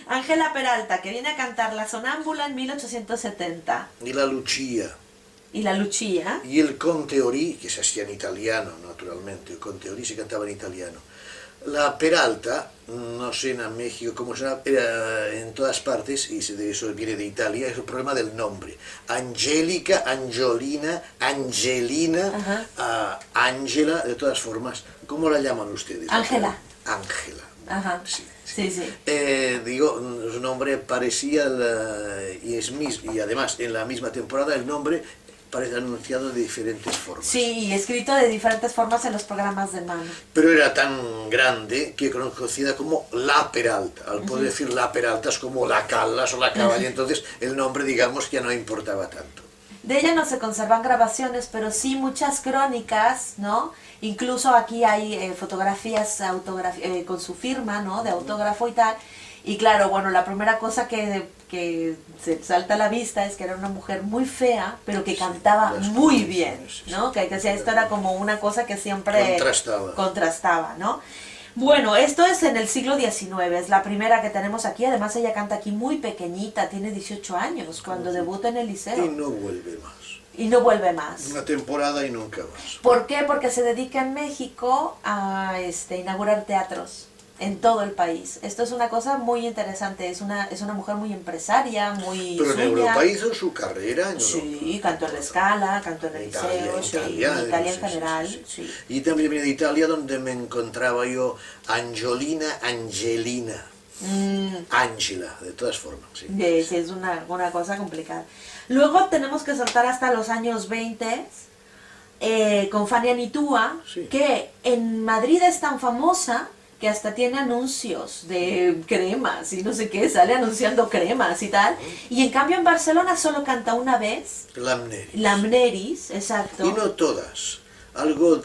Ángela Peralta, que viene a cantar La Sonámbula en 1870. Y la Lucia. Y la Lucia. Y el Conte Ori, que se hacía en italiano, naturalmente. El Conte Ori se cantaba en italiano. La Peralta, no sé en México cómo será, pero en todas partes, y eso viene de Italia, es el problema del nombre. Angélica, Angiolina, Angelina, Ángela, de todas formas. ¿Cómo la llaman ustedes? Ángela. Ángela. Ajá. Sí. Sí. Digo, su nombre parecía, y además en la misma temporada el nombre parece anunciado de diferentes formas. Sí, y escrito de diferentes formas en los programas de mano. Pero era tan grande que conocida como La Peralta. Al poder decir La Peralta es como La Callas o La Caballa, entonces el nombre, digamos, ya no importaba tanto. De ella no se conservan grabaciones, pero sí muchas crónicas, ¿no? Incluso aquí hay fotografías con su firma, ¿no? De autógrafo y tal. Y claro, bueno, la primera cosa que se salta a la vista es que era una mujer muy fea, pero que cantaba muy bien, ¿no? Que decía, esto era como una cosa que siempre contrastaba, ¿no? Bueno, esto es en el siglo XIX, es la primera que tenemos aquí, además ella canta aquí muy pequeña, tiene 18 años cuando debuta en el Liceo. Y no vuelve más. Y no vuelve más. Una temporada y nunca más. ¿Por qué? Porque se dedica en México a inaugurar teatros en todo el país. Esto es una cosa muy interesante, es una mujer muy empresaria, muy Pero suya. en Europa hizo su carrera. Sí, cantó en la Scala, cantó en el Liceo, en Italia en general. Sí. Y también viene de Italia, donde me encontraba yo Angiolina, Angelina. Ángela, de todas formas. Sí, sí, es una cosa complicada. Luego tenemos que saltar hasta los años 20 con Fania Nitua, que en Madrid es tan famosa que hasta tiene anuncios de cremas y no sé qué, sale anunciando cremas y tal. Y en cambio en Barcelona solo canta una vez. Lamneris, exacto. Y no todas. Algo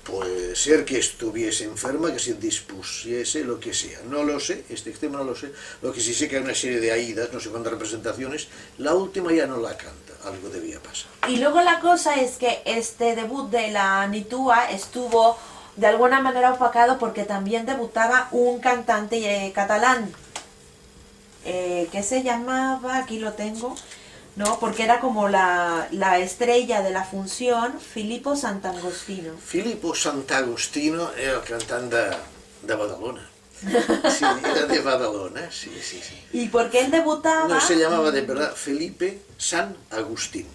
puede ser que estuviese enferma, que se dispusiese, lo que sea. No lo sé, este extremo no lo sé. Lo que sí sé que hay una serie de Aidas, no sé cuántas representaciones. La última ya no la canta, algo debía pasar. Y luego la cosa es que este debut de la Nitua estuvo de alguna manera opacado porque también debutaba un cantante catalán que se llamaba, aquí lo tengo, ¿no? Porque era como la estrella de la función, Filippo Sant'Agostino. Filippo Sant'Agostino era el cantante de Badalona. Sí, era de Badalona, sí. ¿Y por qué él debutaba? No, se llamaba de verdad Felipe San Agustín.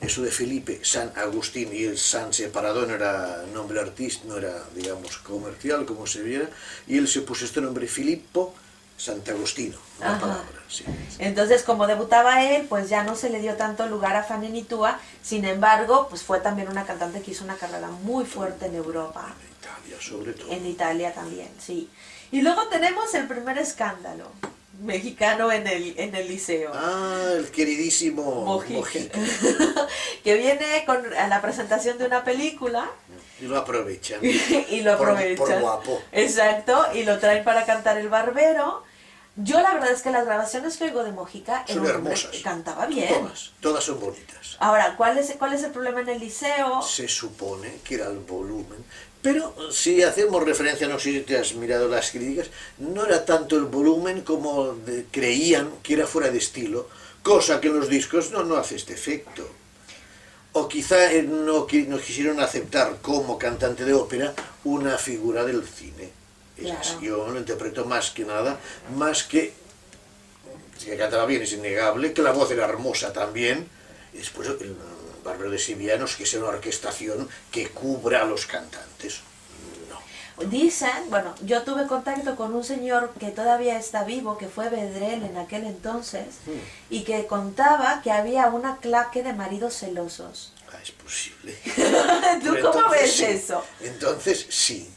Eso de Felipe San Agustín y el San separado no era nombre artístico, no era, digamos, comercial, como se viera, y él se puso este nombre Filippo Sant'Agostino, una palabra. Sí. Entonces, como debutaba él, pues ya no se le dio tanto lugar a Fania Nitua, sin embargo, pues fue también una cantante que hizo una carrera muy fuerte en Europa. En Italia, sobre todo. En Italia también, sí. Y luego tenemos el primer escándalo mexicano en el Liceo. Ah, el queridísimo Mojica. Que viene a la presentación de una película. Y lo aprovechan. Y lo aprovechan. Por guapo. Exacto, y lo traen para cantar El Barbero. Yo la verdad es que las grabaciones que oigo de Mojica son hermosas. Cantaba bien. Todas son bonitas. Ahora, ¿cuál es el problema en el Liceo? Se supone que era el volumen. Pero si hacemos referencia, no sé si te has mirado las críticas, no era tanto el volumen como creían que era fuera de estilo, cosa que en los discos no hace este efecto. O quizá no quisieron aceptar como cantante de ópera una figura del cine. Claro. Yo lo interpreto más que nada, más que cantaba bien, es innegable, que la voz era hermosa también, y después el Barbero de Sivianos, que sea una orquestación que cubra a los cantantes. No. Dicen, bueno, yo tuve contacto con un señor que todavía está vivo, que fue Bedrell en aquel entonces, y que contaba que había una claque de maridos celosos. Ah, es posible. ¿Tú cómo ves eso? Entonces sí,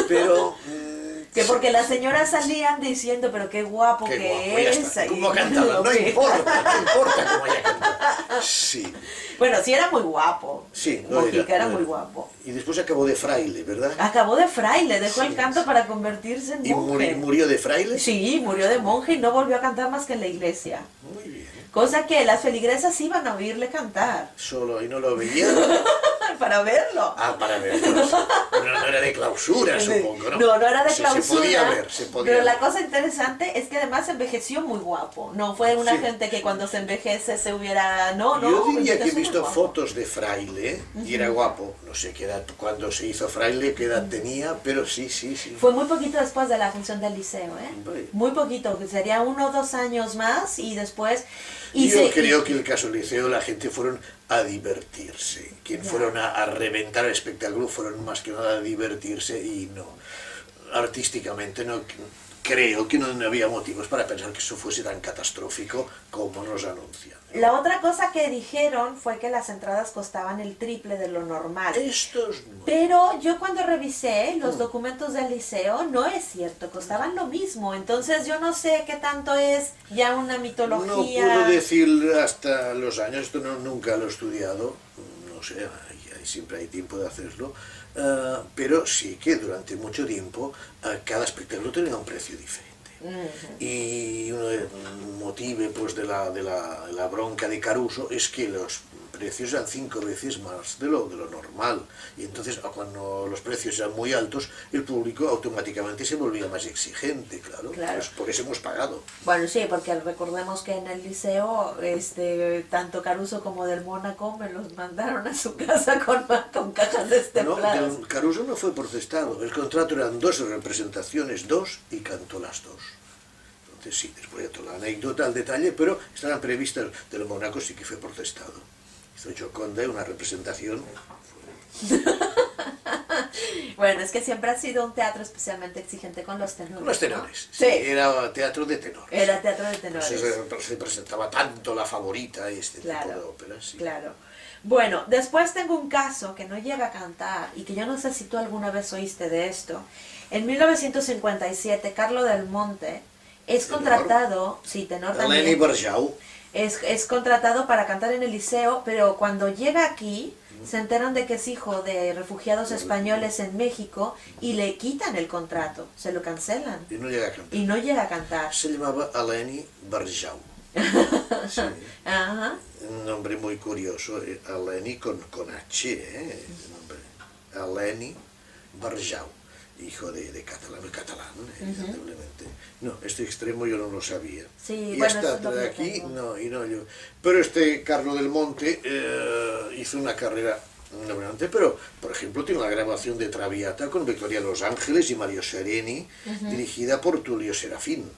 pero... Que porque las señoras salían diciendo, pero qué guapo que es. ¿Cómo cantaba? No importa cómo haya cantado. Sí. Bueno, sí era muy guapo. Sí, Mojica era muy guapo. Y después acabó de fraile, ¿verdad? Acabó de fraile, dejó el canto para convertirse en monje. ¿Y murió de fraile? Sí, murió de monje y no volvió a cantar más que en la iglesia. Muy bien. Cosa que las feligresas iban a oírle cantar. Solo, y no lo veían. para verlo. Ah, para verlo. Pero no era de clausura, supongo, ¿no? No, no era de clausura. Se podía ver, se podía Pero la ver. cosa interesante es que además envejeció muy guapo. No fue una Sí. gente que cuando se envejece se hubiera... No, no, Yo diría que he envejeció muy visto guapo. fotos de Fraile y era guapo. No sé qué edad, cuando se hizo Fraile, qué edad tenía, pero sí, sí, sí. Fue muy poquito después de la función del liceo, ¿eh? Vale. Muy poquito, que sería 1 o 2 años más y después... Yo creo que el caso del liceo la gente fueron a divertirse. Quien Ya. fueron a reventar el espectáculo fueron más que nada a divertirse y no. Artísticamente no creo que no había motivos para pensar que eso fuese tan catastrófico como nos anuncian. La otra cosa que dijeron fue que las entradas costaban el triple de lo normal. Estos no. Pero yo cuando revisé los documentos del liceo, no es cierto, costaban lo mismo. Entonces yo no sé qué tanto es ya una No mitología. puedo decir hasta los años, esto nunca lo he estudiado, no sé, siempre hay tiempo de hacerlo, pero sí que durante mucho tiempo cada espectáculo tenía un precio diferente. Y uno de motivo pues, de la bronca de Caruso es que los precios eran 5 veces más de lo normal. Y entonces, cuando los precios eran muy altos, el público automáticamente se volvía más exigente, claro. Claro. Pues por eso hemos pagado. Bueno, sí, porque recordemos que en el liceo, tanto Caruso como del Mónaco me los mandaron a su casa con cajas No, destempladas. del Caruso no fue protestado. El contrato eran 2 representaciones, 2, y cantó las 2. Entonces sí, después de toda la anécdota, el detalle, pero estaban previstas. Del Mónaco sí que fue protestado. Hizo Gioconda una representación. Bueno, es que siempre ha sido un teatro especialmente exigente con los tenores. Con los ¿no? tenores. Sí, era teatro de tenores. era teatro de tenores. Se presentaba tanto La Favorita y este tipo de óperas. Sí. Claro. Bueno, después tengo un caso que no llega a cantar y que yo no sé si tú alguna vez oíste de esto. En 1957, Carlo del Monte es Tenor. contratado, sí, tenor Eleni también, Barjau. es contratado para cantar en el liceo, pero cuando llega aquí se enteran de que es hijo de refugiados españoles en México y le quitan el contrato, se lo cancelan Y no llega a cantar. y no llega a cantar. Se llamaba Eleni Barjau. Sí. Ajá. Un nombre muy curioso, Eleni con H, el nombre. Eleni Barjau, hijo de catalán, indudablemente. No, este extremo yo no lo sabía. Sí, Y bueno, hasta eso es lo que de aquí, tengo. no, yo. Pero este Carlo del Monte hizo una carrera no brillante, pero por ejemplo tiene una grabación de Traviata con Victoria Los Ángeles y Mario Sereni, dirigida por Tulio Serafín.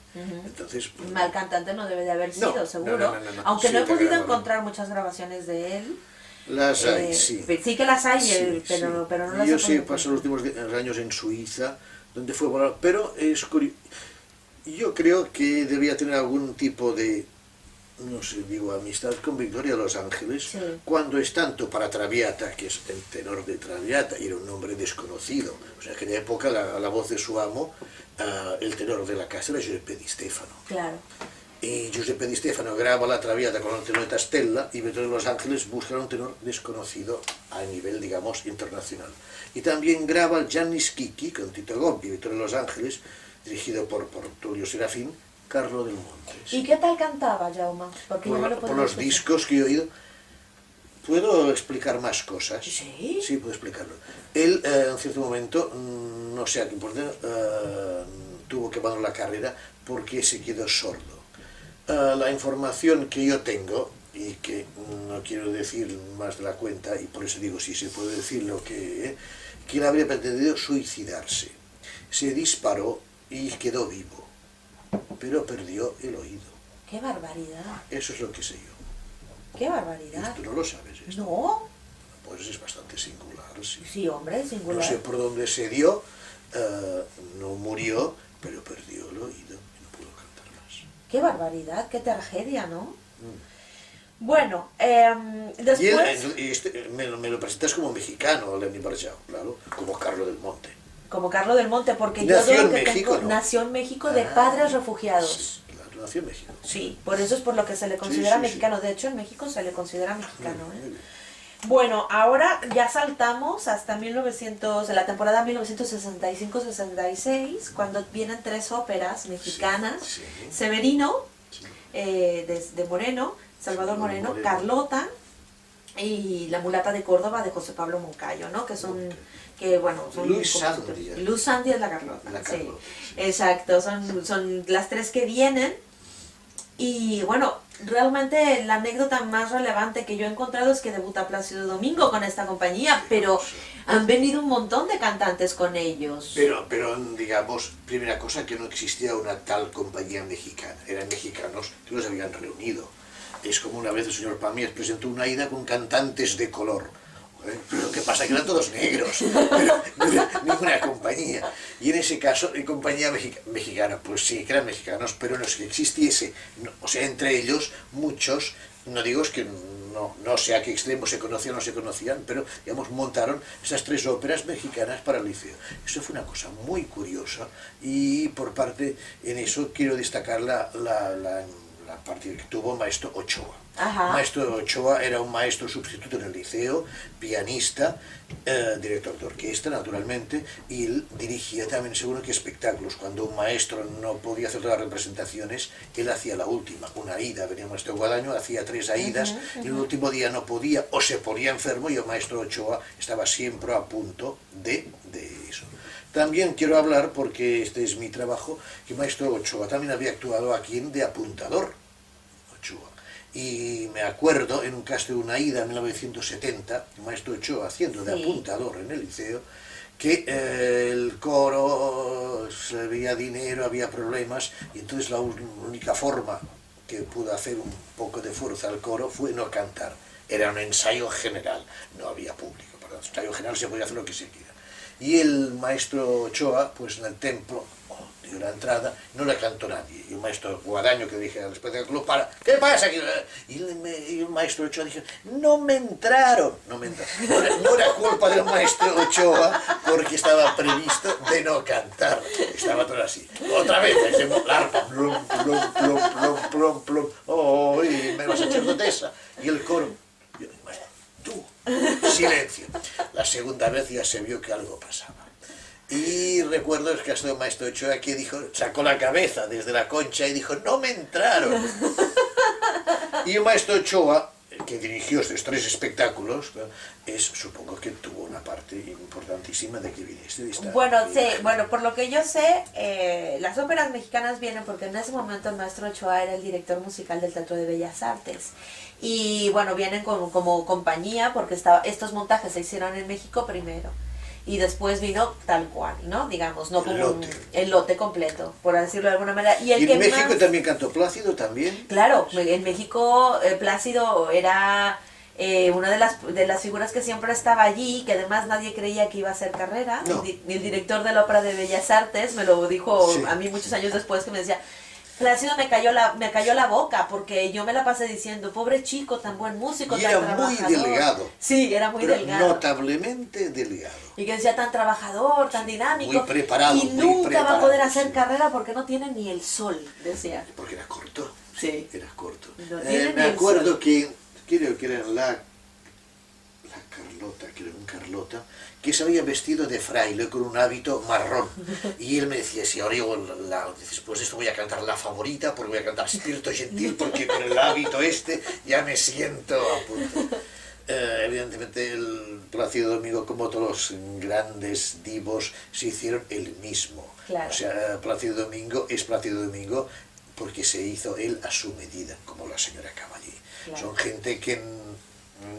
Entonces, Mal cantante no debe de haber sido, No, seguro. no. Aunque Sí, no he te podido grabaron. encontrar muchas grabaciones de él. las hay, Eh, sí. Sí que las hay, Sí, pero, sí. pero no las Yo he sí podido pasé los encontrar. últimos años en Suiza, donde fue volado, pero es curioso. Yo creo que debía tener algún tipo de, no sé, digo, amistad con Victoria Los Ángeles, Sí. cuando es tanto para Traviata, que es el tenor de Traviata, y era un nombre desconocido. O sea, que en la época la voz de su amo, el tenor de la casa era Giuseppe Di Stefano. Claro. Y Giuseppe Di Stefano graba la Traviata con el tenor de Stella y Victoria de Los Ángeles busca un tenor desconocido a nivel, digamos, internacional. Y también graba el Gianni Schicchi con Tito Gobbi, Victoria de Los Ángeles, dirigido por Tulio Serafín, Carlo del Monte. ¿Y qué tal cantaba, Jaume? Porque yo no lo Por puedo los escuchar. discos que he oído, ¿puedo explicar más cosas? Sí. Sí, puedo explicarlo. Él, en cierto momento, no sé a qué importancia, tuvo que abandonar la carrera porque se quedó sordo. La información que yo tengo, y que no quiero decir más de la cuenta, y por eso digo si se puede decir lo que él habría pretendido suicidarse. Se disparó y quedó vivo, pero perdió el oído. ¡Qué barbaridad! Eso es lo que sé yo. ¡Qué barbaridad! Tú no lo sabes esto. No. Pues es bastante singular, sí. Sí, hombre, singular. No sé por dónde se dio, no murió, pero perdió el oído y no pudo cantar más. ¡Qué barbaridad! ¡Qué tragedia, ¿no? Bueno, Y después... él, me lo presentas como mexicano, Eleni Barjau, claro, como Carlo del Monte. Como Carlo del Monte, porque Nació yo en lo que México, tengo, ¿no? nació en México de padres refugiados. Sí, claro, nació en México. Sí, por eso es por lo que se le considera sí, mexicano. De hecho, en México se le considera mexicano. Muy bien. Bueno, ahora ya saltamos hasta la temporada 1965-66, cuando vienen 3 óperas mexicanas. Sí, sí. Severino, Sí. de Moreno, Salvador Moreno, Moreno. Carlota y La mulata de Córdoba de José Pablo Moncayo, ¿no? Que son, que bueno, son Luis Sandy. Luz Sandy es la Carlota. La Carlota, sí. sí. Exacto, son las tres que vienen. Y bueno, realmente la anécdota más relevante que yo he encontrado es que debuta Plácido Domingo con esta compañía, pero han venido un montón de cantantes con ellos. Pero digamos, primera cosa, que no existía una tal compañía mexicana. Eran mexicanos que los habían reunido. Es como una vez el señor Pamias presentó una ida con cantantes de color. Lo que pasa es que eran todos negros, pero no era ninguna compañía. Y en ese caso, en compañía mexicana, pues sí, que eran mexicanos, pero no es que existiese, no, o sea, entre ellos, muchos, no digo es que no sé a qué extremo se conocían o no se conocían, pero, digamos, montaron esas tres óperas mexicanas para el Liceo. Eso fue una cosa muy curiosa, y por parte, en eso quiero destacar la parte que tuvo Maestro Ochoa. Ajá. Maestro Ochoa era un maestro sustituto en el liceo, pianista, director de orquesta, naturalmente, y él dirigía también, seguro que espectáculos. Cuando un maestro no podía hacer todas las representaciones, él hacía la última, una aida. Venía el maestro Guadaño, hacía 3 aidas, y el último día no podía, o se ponía enfermo, y el maestro Ochoa estaba siempre a punto de eso. También quiero hablar, porque este es mi trabajo, que Maestro Ochoa también había actuado aquí en De Apuntador. Ochoa. Y me acuerdo, en un caso de una ida en 1970, el Maestro Ochoa haciendo de apuntador en el liceo, que el coro, había dinero, había problemas, y entonces la única forma que pudo hacer un poco de fuerza al coro fue no cantar. Era un ensayo general, no había público, para el ensayo general se podía hacer lo que se quiera. Y el Maestro Ochoa, pues en el templo, dio la entrada, no le cantó nadie. Y el maestro Guadaño, que dije al espectáculo, ¿qué pasa? Y el maestro Ochoa dijo, no me entraron. No era culpa del maestro Ochoa, porque estaba previsto de no cantar. Estaba todo así. Otra vez, el arpa, plum, plum, plum, plum, plum, plum. Oh, y me la sacerdotesa. Y el coro, yo, maestro, tú, silencio. La segunda vez ya se vio que algo pasaba. Y recuerdo el caso del Maestro Ochoa, que dijo, sacó la cabeza desde la concha y dijo, no me entraron. Y el Maestro Ochoa, que dirigió estos 3 espectáculos, supongo que tuvo una parte importantísima de que viniese de esta. Bueno, sí, bueno, por lo que yo sé, las óperas mexicanas vienen porque en ese momento el Maestro Ochoa era el director musical del Teatro de Bellas Artes. Y bueno, vienen como compañía porque estos montajes se hicieron en México primero. Y después vino tal cual, ¿no? Digamos, no como el lote completo, por decirlo de alguna manera. Y en México también cantó Plácido, también. Claro, en México Plácido era una de las figuras que siempre estaba allí, que además nadie creía que iba a hacer carrera. No. El director de la Ópera de Bellas Artes me lo dijo a mí muchos años después, que me decía, Plácido me cayó la boca, porque yo me la pasé diciendo, pobre chico, tan buen músico, y tan trabajador. Era muy delgado. Sí, era muy delgado. Notablemente delgado. Y que decía, tan trabajador, tan dinámico. Muy preparado. Y nunca va a poder hacer carrera porque no tiene ni el sol, decía. Porque era corto. Sí. Era corto. No me acuerdo que, creo que era la Carlota, creo, un Carlota, que se había vestido de fraile con un hábito marrón. Y él me decía, si ahora yo después de esto voy a cantar La Favorita, porque voy a cantar Spirito Gentil, porque con el hábito ya me siento a punto. Evidentemente el Plácido Domingo, como todos los grandes divos, se hicieron el mismo. Claro. O sea, Plácido Domingo es Plácido Domingo porque se hizo él a su medida, como la señora Caballé. Claro. Son gente que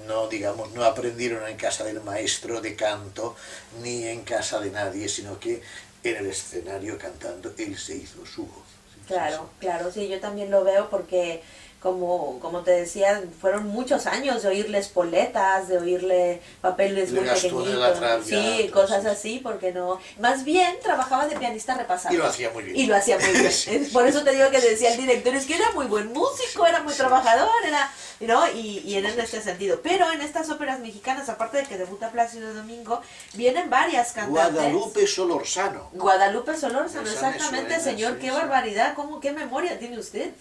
no aprendieron en casa del maestro de canto, ni en casa de nadie, sino que en el escenario cantando, él se hizo su voz. Claro, claro, sí, yo también lo veo porque, como te decía, fueron muchos años de oírle espoletas, de oírle papeles muy pequeñitos, sí, cosas así, porque no, más bien trabajaba de pianista repasado. Y lo hacía muy bien. Y lo hacía muy bien. Sí. Por eso te digo que decía el director, es que era muy buen músico, era muy trabajador, ¿no? Y en este sentido. Pero en estas óperas mexicanas, aparte de que debuta Plácido Domingo, vienen varias cantantes. Guadalupe Solórzano. Guadalupe Solórzano, exactamente, señor, qué barbaridad, qué memoria tiene usted.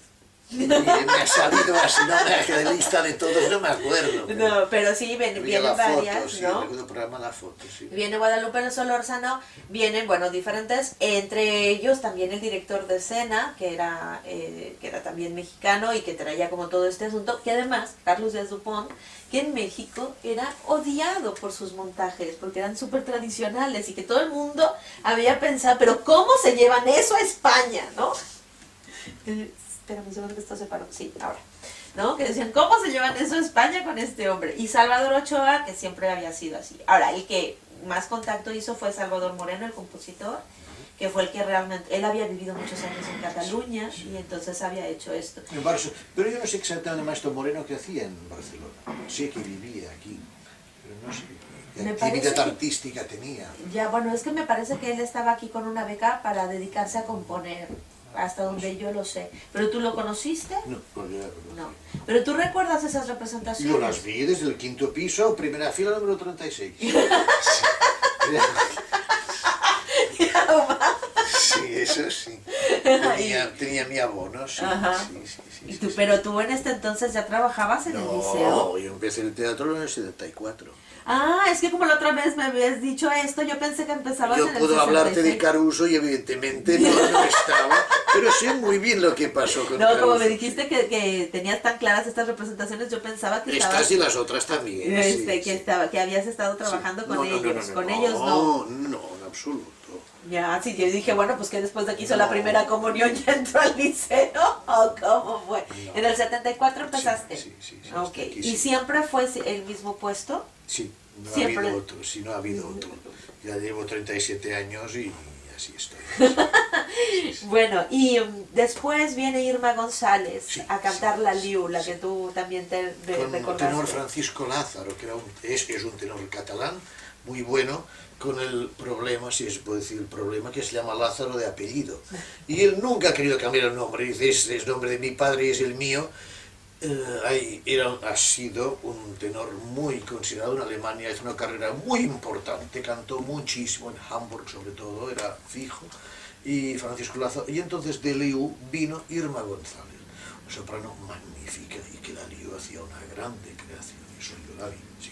Mire, me ha salido así, no me de lista de todos, no me acuerdo. No, pero sí, vienen la varias, foto, sí, ¿no? recuerdo el programa La Foto, sí. Viene Guadalupe Solórzano, vienen, bueno, diferentes, entre ellos también el director de escena, que era también mexicano y que traía como todo este asunto, que además, Carlos Díaz Dupont, que en México era odiado por sus montajes, porque eran súper tradicionales y que todo el mundo había pensado, pero ¿cómo se llevan eso a España, no? Espérame un segundo que esto se paró, sí, ahora. ¿No? Que decían, ¿cómo se llevan eso a España con este hombre? Y Salvador Ochoa, que siempre había sido así. Ahora, el que más contacto hizo fue Salvador Moreno, el compositor, que fue el que realmente, él había vivido muchos años en Cataluña y entonces había hecho esto. Pero yo no sé exactamente Maestro Moreno qué hacía en Barcelona. Sé que vivía aquí, pero no sé qué actividad artística tenía. Ya, bueno, es que me parece que él estaba aquí con una beca para dedicarse a componer, hasta donde yo lo sé. ¿Pero tú lo conociste? No, no. ¿Pero tú recuerdas esas representaciones? Yo las vi desde el quinto piso, primera fila, número 36. Sí, eso sí. Tenía mi abono, sí. ¿Y tú, pero tú en este entonces ya trabajabas en el liceo? No, yo empecé el teatro en el 74. Ah, es que como la otra vez me habías dicho esto, yo pensé que empezabas en el 66. Yo puedo hablarte de Caruso y evidentemente no estaba, pero sé muy bien lo que pasó con Caruso. No, como me dijiste que tenías tan claras estas representaciones, yo pensaba que estabas... Estas y las otras también. Que habías estado trabajando con ellos. Con ellos no. No, en absoluto. Ya, sí, yo dije, bueno, pues que después de que hizo la primera comunión ya entró al liceo, ¿o cómo fue? No. ¿En el 74 empezaste? Sí. Ok, ¿y siempre fue el mismo puesto? Sí, no siempre. Ha habido otro, sí, no ha habido otro. Ya llevo 37 años y así estoy. Bueno, y después viene Irma González a cantar La Liu, la que tú también te recordaste. Con el tenor Francisco Lázaro, que es un tenor catalán muy bueno, con el problema, si se puede decir el problema, que se llama Lázaro de apellido. Y él nunca ha querido cambiar el nombre, dice, es el nombre de mi padre y es el mío. Ha sido un tenor muy considerado en Alemania, hizo una carrera muy importante, cantó muchísimo en Hamburg sobre todo, era fijo, y Francisco Lázaro, y entonces de Liu vino Irma González, una soprano magnífica, y que la Liu hacía una grande creación, eso yo la vi, sí.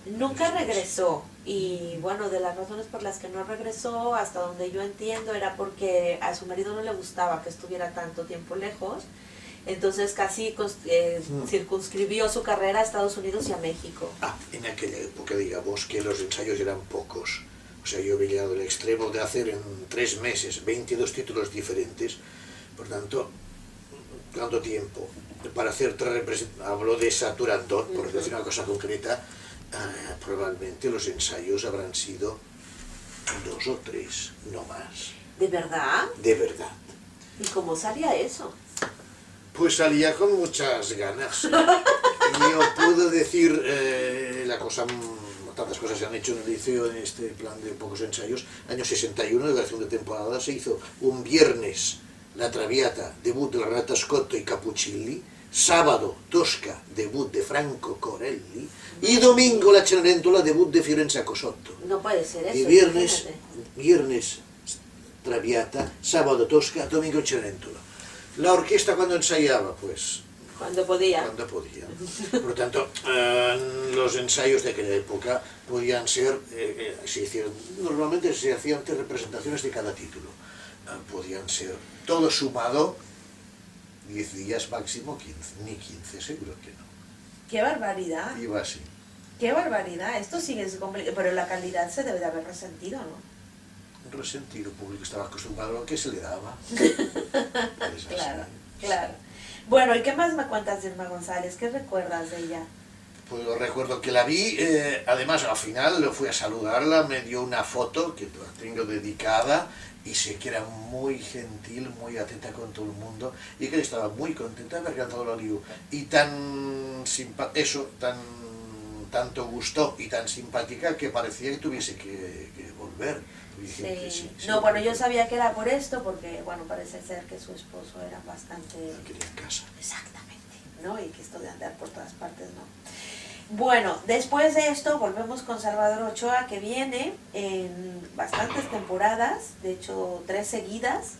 Nunca regresó, y bueno, de las razones por las que no regresó, hasta donde yo entiendo, era porque a su marido no le gustaba que estuviera tanto tiempo lejos, entonces casi circunscribió su carrera a Estados Unidos y a México. En aquella época, digamos, que los ensayos eran pocos, o sea, yo había llegado al extremo de hacer en 3 meses 22 títulos diferentes, por tanto, ¿cuánto tiempo? Para hacer 3 representaciones, hablo de Saturandot, por decir una cosa concreta, probablemente los ensayos habrán sido 2 o 3, no más. ¿De verdad? De verdad. ¿Y cómo salía eso? Pues salía con muchas ganas. Yo puedo decir la cosa, tantas cosas se han hecho en el liceo en este plan de pocos ensayos. Año 61, de la segunda temporada, se hizo un viernes La Traviata, debut de la Renata Scotto y Capuccilli, sábado Tosca, debut de Franco Corelli, y domingo La Cenerentola, debut de Fiorenza Cosotto. No puede ser eso. Y viernes Traviata, sábado Tosca, domingo Cenerentola. La orquesta cuando ensayaba, pues... Cuando podía. Cuando podía. Por lo tanto, los ensayos de aquella época podían ser, normalmente se hacían 3 representaciones de cada título. Podían ser todo sumado 10 días máximo, 15, ni 15, seguro que no. ¡Qué barbaridad! Iba así. ¡Qué barbaridad! Esto sigue complicado, pero la calidad se debe de haber resentido, ¿no? Resentido, el público estaba acostumbrado a lo que se le daba. Claro. Bueno, ¿y qué más me cuentas de Irma González? ¿Qué recuerdas de ella? Pues recuerdo que la vi, además al final lo fui a saludarla, me dio una foto que la tengo dedicada y sé que era muy gentil, muy atenta con todo el mundo y que estaba muy contenta de haber cantado la Liu. Y tanto gustó y tan simpática que parecía que tuviese que volver. Sí. No, bueno, yo sabía que era por esto, porque, bueno, parece ser que su esposo era bastante... La quería en casa. Exactamente, ¿no? Y que esto de andar por todas partes, ¿no? Bueno, después de esto volvemos con Salvador Ochoa, que viene en bastantes temporadas, de hecho 3 seguidas,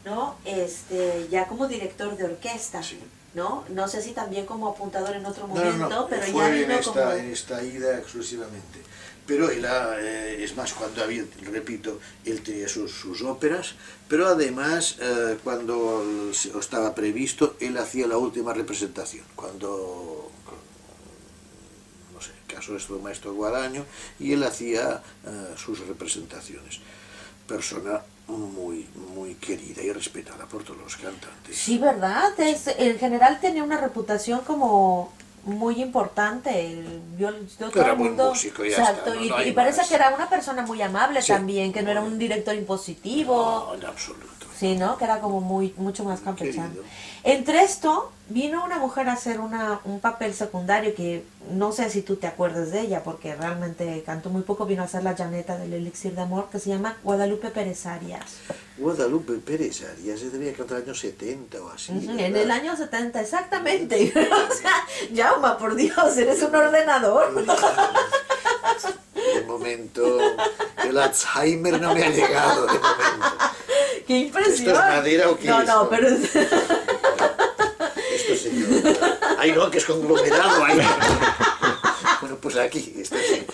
¿no? Ya como director de orquesta, Sí. ¿no? No sé si también como apuntador en otro No, momento, no, pero ya fue vino como... en esta ida exclusivamente. Pero él, es más, cuando había, repito, él tenía sus óperas, pero además, cuando estaba previsto, él hacía la última representación. Cuando, no sé, caso esto del maestro Guadaño, y él hacía sus representaciones. Persona muy querida y respetada por todos los cantantes. Sí, ¿verdad? En general tenía una reputación como muy importante. Todo Era el buen mundo, músico, ya exacto, está, no, no y hay parece más. que era una persona muy amable Sí, también, que no era muy, un director impositivo. no, en absoluto. Sí, ¿no? Que era como mucho más campechano. Querido. Entre esto, vino una mujer a hacer un papel secundario que no sé si tú te acuerdas de ella, porque realmente cantó muy poco, vino a hacer la Janeta del Elixir de Amor, que se llama Guadalupe Pérez Arias. Guadalupe Pérez Arias se debía cantar en los años 70 o así. Ujú, ¿verdad? en el año 70, exactamente. O sea, Jauma, por Dios, eres un ordenador. De momento, el Alzheimer no me ha llegado, de momento. ¡Qué impresión! ¿Esto es madera o qué no, es? No, pero es... Esto, señor. Ay, no, que es conglomerado. Ay. Bueno, pues aquí, esto sí.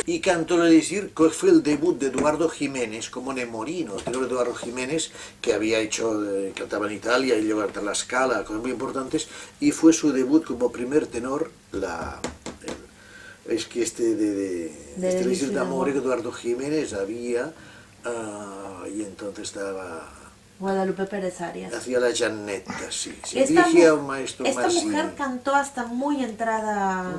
Y cantó el Elixir, que fue el debut de Eduardo Jiménez como Nemorino, el tenor Eduardo Jiménez, que había hecho, cantaba en Italia y llegó a cantar la Scala, cosas muy importantes, y fue su debut como primer tenor, es que este Elixir de Amor, que Eduardo Jiménez había, y entonces estaba... Guadalupe Pérez Arias. Hacía la Janetta, sí. Esta dirigía a un maestro esta Mazzini. mujer cantó hasta muy entrada,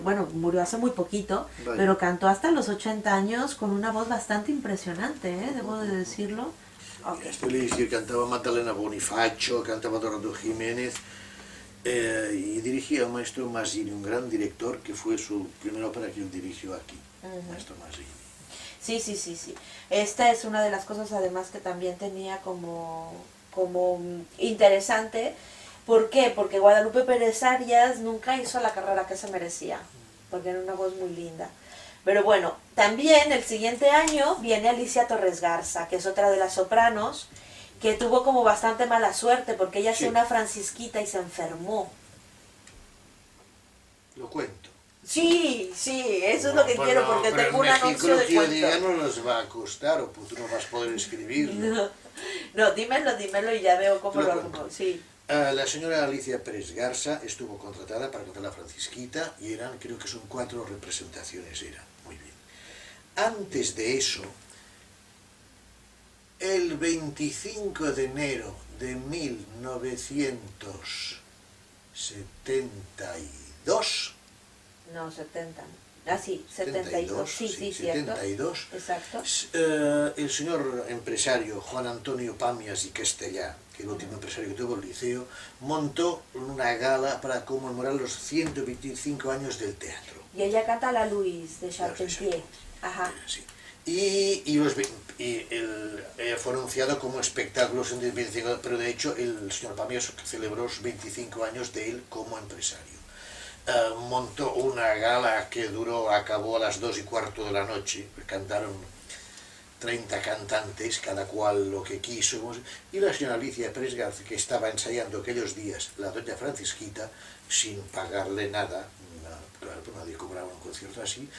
bueno, murió hace muy poquito, Vaya. pero cantó hasta los 80 años con una voz bastante impresionante, debo de decirlo. Okay. Este Elixir cantaba Magdalena Bonifacio, cantaba Eduardo Jiménez, y dirigía a un maestro Mazzini, un gran director, que fue su primera ópera que él dirigió aquí, maestro Mazzini. Sí. Esta es una de las cosas además que también tenía como interesante. ¿Por qué? Porque Guadalupe Pérez Arias nunca hizo la carrera que se merecía, porque era una voz muy linda. Pero bueno, también el siguiente año viene Alicia Torres Garza, que es otra de las sopranos, que tuvo como bastante mala suerte, porque ella hacía una francisquita y se enfermó. Lo cuento. Sí, eso es lo que quiero, porque tengo un anuncio de cuento. Diga no nos va a costar, o tú no vas a poder escribirlo. No, dímelo y ya veo cómo lo hago. Sí. La señora Alicia Pérez Garza estuvo contratada para cantar la Francisquita y creo que son 4 representaciones, muy bien. Antes de eso, el 25 de enero de 1972, no, 70. Ah, sí, 72. Sí, cierto. 72. Exacto. El señor empresario Juan Antonio Pamias y Castellá, que el último empresario que tuvo el liceo, montó una gala para conmemorar los 125 años del teatro. Y ella canta La Louise de Charpentier. Ajá. Sí. Y fue anunciado como espectáculo 125, pero de hecho el señor Pamias celebró los 25 años de él como empresario. Montó una gala que acabó a las 2:15 de la noche, cantaron 30 cantantes, cada cual lo que quiso, y la señora Alicia Pérez Garza, que estaba ensayando aquellos días la doña Francisquita, sin pagarle nada, claro, pues nadie cobraba un concierto así,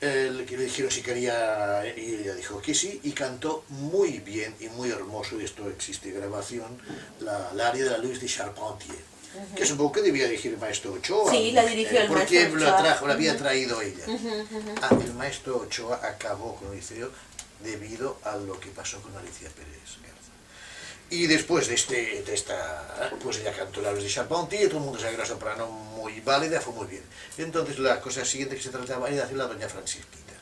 que le dijeron si quería, y ella dijo que sí, y cantó muy bien y muy hermoso, y esto existe grabación, la aria de la Louise de Charpentier. Que supongo que debía dirigir el maestro Ochoa. Sí, la dirigió el maestro Ochoa. Porque la había traído ella. El maestro Ochoa acabó con el liceo debido a lo que pasó con Alicia Pérez Garza. Y después de esta, pues ella cantó la Louise de Charpentier, todo el mundo sabía que era soprano muy válida, fue muy bien. Entonces la cosa siguiente que se trataba era de hacer la doña Francisquita.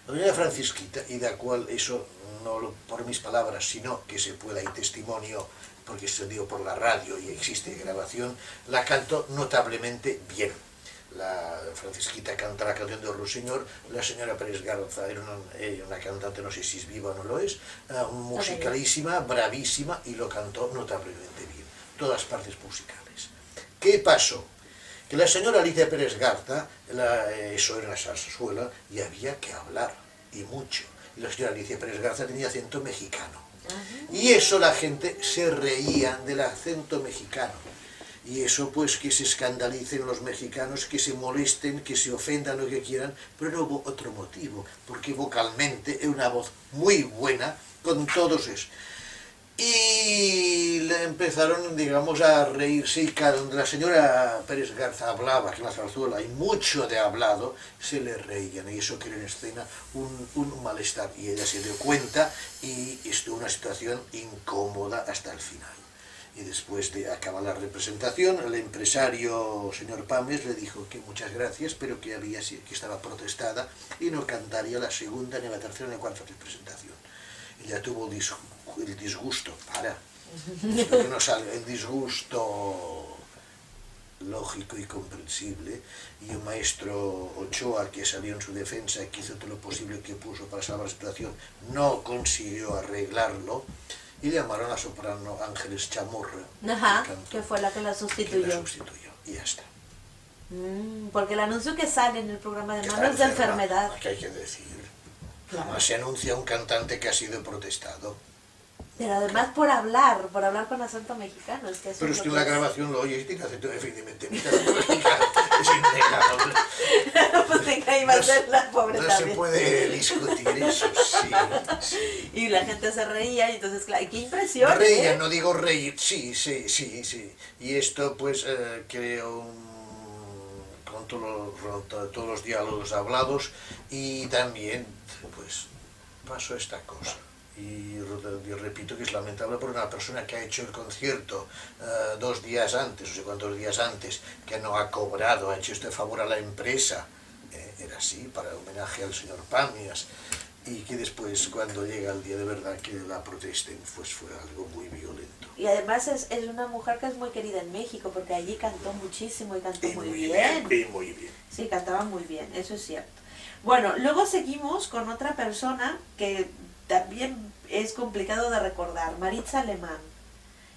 La doña Francisquita, y de la cual eso, no por mis palabras, sino que se pueda, hay testimonio, porque se dio por la radio y existe grabación, la cantó notablemente bien. La Francisquita canta la canción de Ruiseñor, la señora Pérez Garza era una cantante, no sé si es viva o no lo es, musicalísima, bravísima, y lo cantó notablemente bien. Todas partes musicales. ¿Qué pasó? Que la señora Alicia Pérez Garza, eso era una zarzuela, y había que hablar, y mucho. Y la señora Alicia Pérez Garza tenía acento mexicano. Y eso la gente se reía del acento mexicano. Y eso pues que se escandalicen los mexicanos, que se molesten, que se ofendan, lo que quieran, pero no hubo otro motivo, porque vocalmente es una voz muy buena con todos esos. Y le empezaron, digamos, a reírse, y cada donde la señora Pérez Garza hablaba, que en la zarzuela hay mucho de hablado, se le reían, y eso creó en escena un malestar, y ella se dio cuenta y estuvo en una situación incómoda hasta el final. Y después de acabar la representación, el empresario, señor Pames, le dijo que muchas gracias, pero que estaba protestada y no cantaría la segunda, ni la tercera, ni la cuarta representación. Ella tuvo el disgusto, espero que no salga, el disgusto lógico y comprensible, y el maestro Ochoa, que salió en su defensa, que hizo todo lo posible que puso para salvar la situación, no consiguió arreglarlo, y llamaron a la soprano Ángeles Chamorro, que fue la que la sustituyó. Y ya está. Porque el anuncio que sale en el programa de Manos de enfermedad. ¿Qué hay que decir? Claro. Jamás se anuncia un cantante que ha sido protestado. Pero además por hablar con acento mexicano. Es que pero es que en la grabación lo oyes y tiene acento definitivamente mexicano. Es innegable. Pues venga, iba a ser la pobre no también. Se puede discutir eso, sí. Y la gente se reía, y entonces, claro, qué impresión. Reía, no digo reír, sí. Y esto pues creo con todos los diálogos hablados, y también pues pasó esta cosa. Y yo repito que es lamentable por una persona que ha hecho el concierto 2 días antes, o sea, cuántos días antes, que no ha cobrado, ha hecho este favor a la empresa, era así, para homenaje al señor Pamias, y que después, cuando llega el día de verdad que la protesten, pues fue algo muy violento. Y además es una mujer que es muy querida en México, porque allí cantó muchísimo y cantó muy bien. Muy bien. Sí, cantaba muy bien, eso es cierto. Bueno, luego seguimos con otra persona que también es complicado de recordar, Maritza Alemán.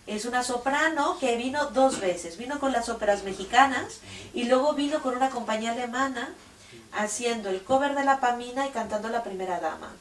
Es una soprano que vino 2 veces, vino con las óperas mexicanas y luego vino con una compañía alemana haciendo el cover de La Pamina y cantando La Primera Dama.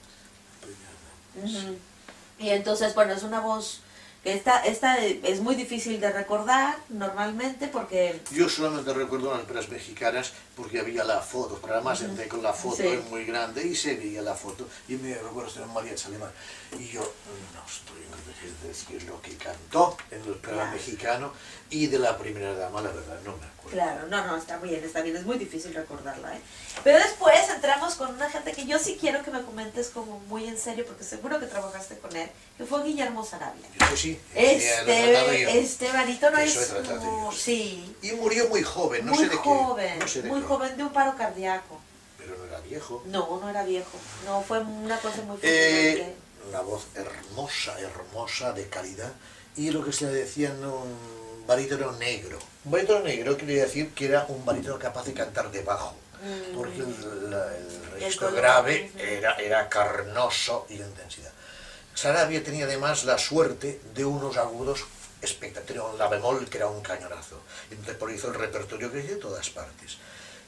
Y entonces, bueno, es una voz que esta es muy difícil de recordar normalmente porque... Yo solamente recuerdo las óperas mexicanas porque había la foto, pero además entré con la foto, es muy grande y se veía la foto, y me recuerdo de María Alemán, y yo no estoy en decir lo que cantó en el programa mexicano, y de La Primera Dama, la verdad, no me acuerdo. Claro, no, está bien, es muy difícil recordarla, ¿eh? Pero después entramos con una gente que yo sí quiero que me comentes como muy en serio, porque seguro que trabajaste con él, que fue Guillermo Sarabia. Eso sí, este barítono es como... Sí. Y murió muy joven, no muy sé de joven, qué. No sé de muy qué. joven, de un paro cardíaco. Pero no era viejo. No era viejo, no, fue una cosa muy fuerte. Una voz hermosa, de calidad, y lo que se le decían un barítono negro. Un barítono negro quería decir que era un barítono capaz de cantar de bajo, porque el registro grave era carnoso y de intensidad. Sarabia tenía además la suerte de unos agudos espectaculares, tenía un la bemol que era un cañonazo, entonces por eso hizo el repertorio que hizo de todas partes.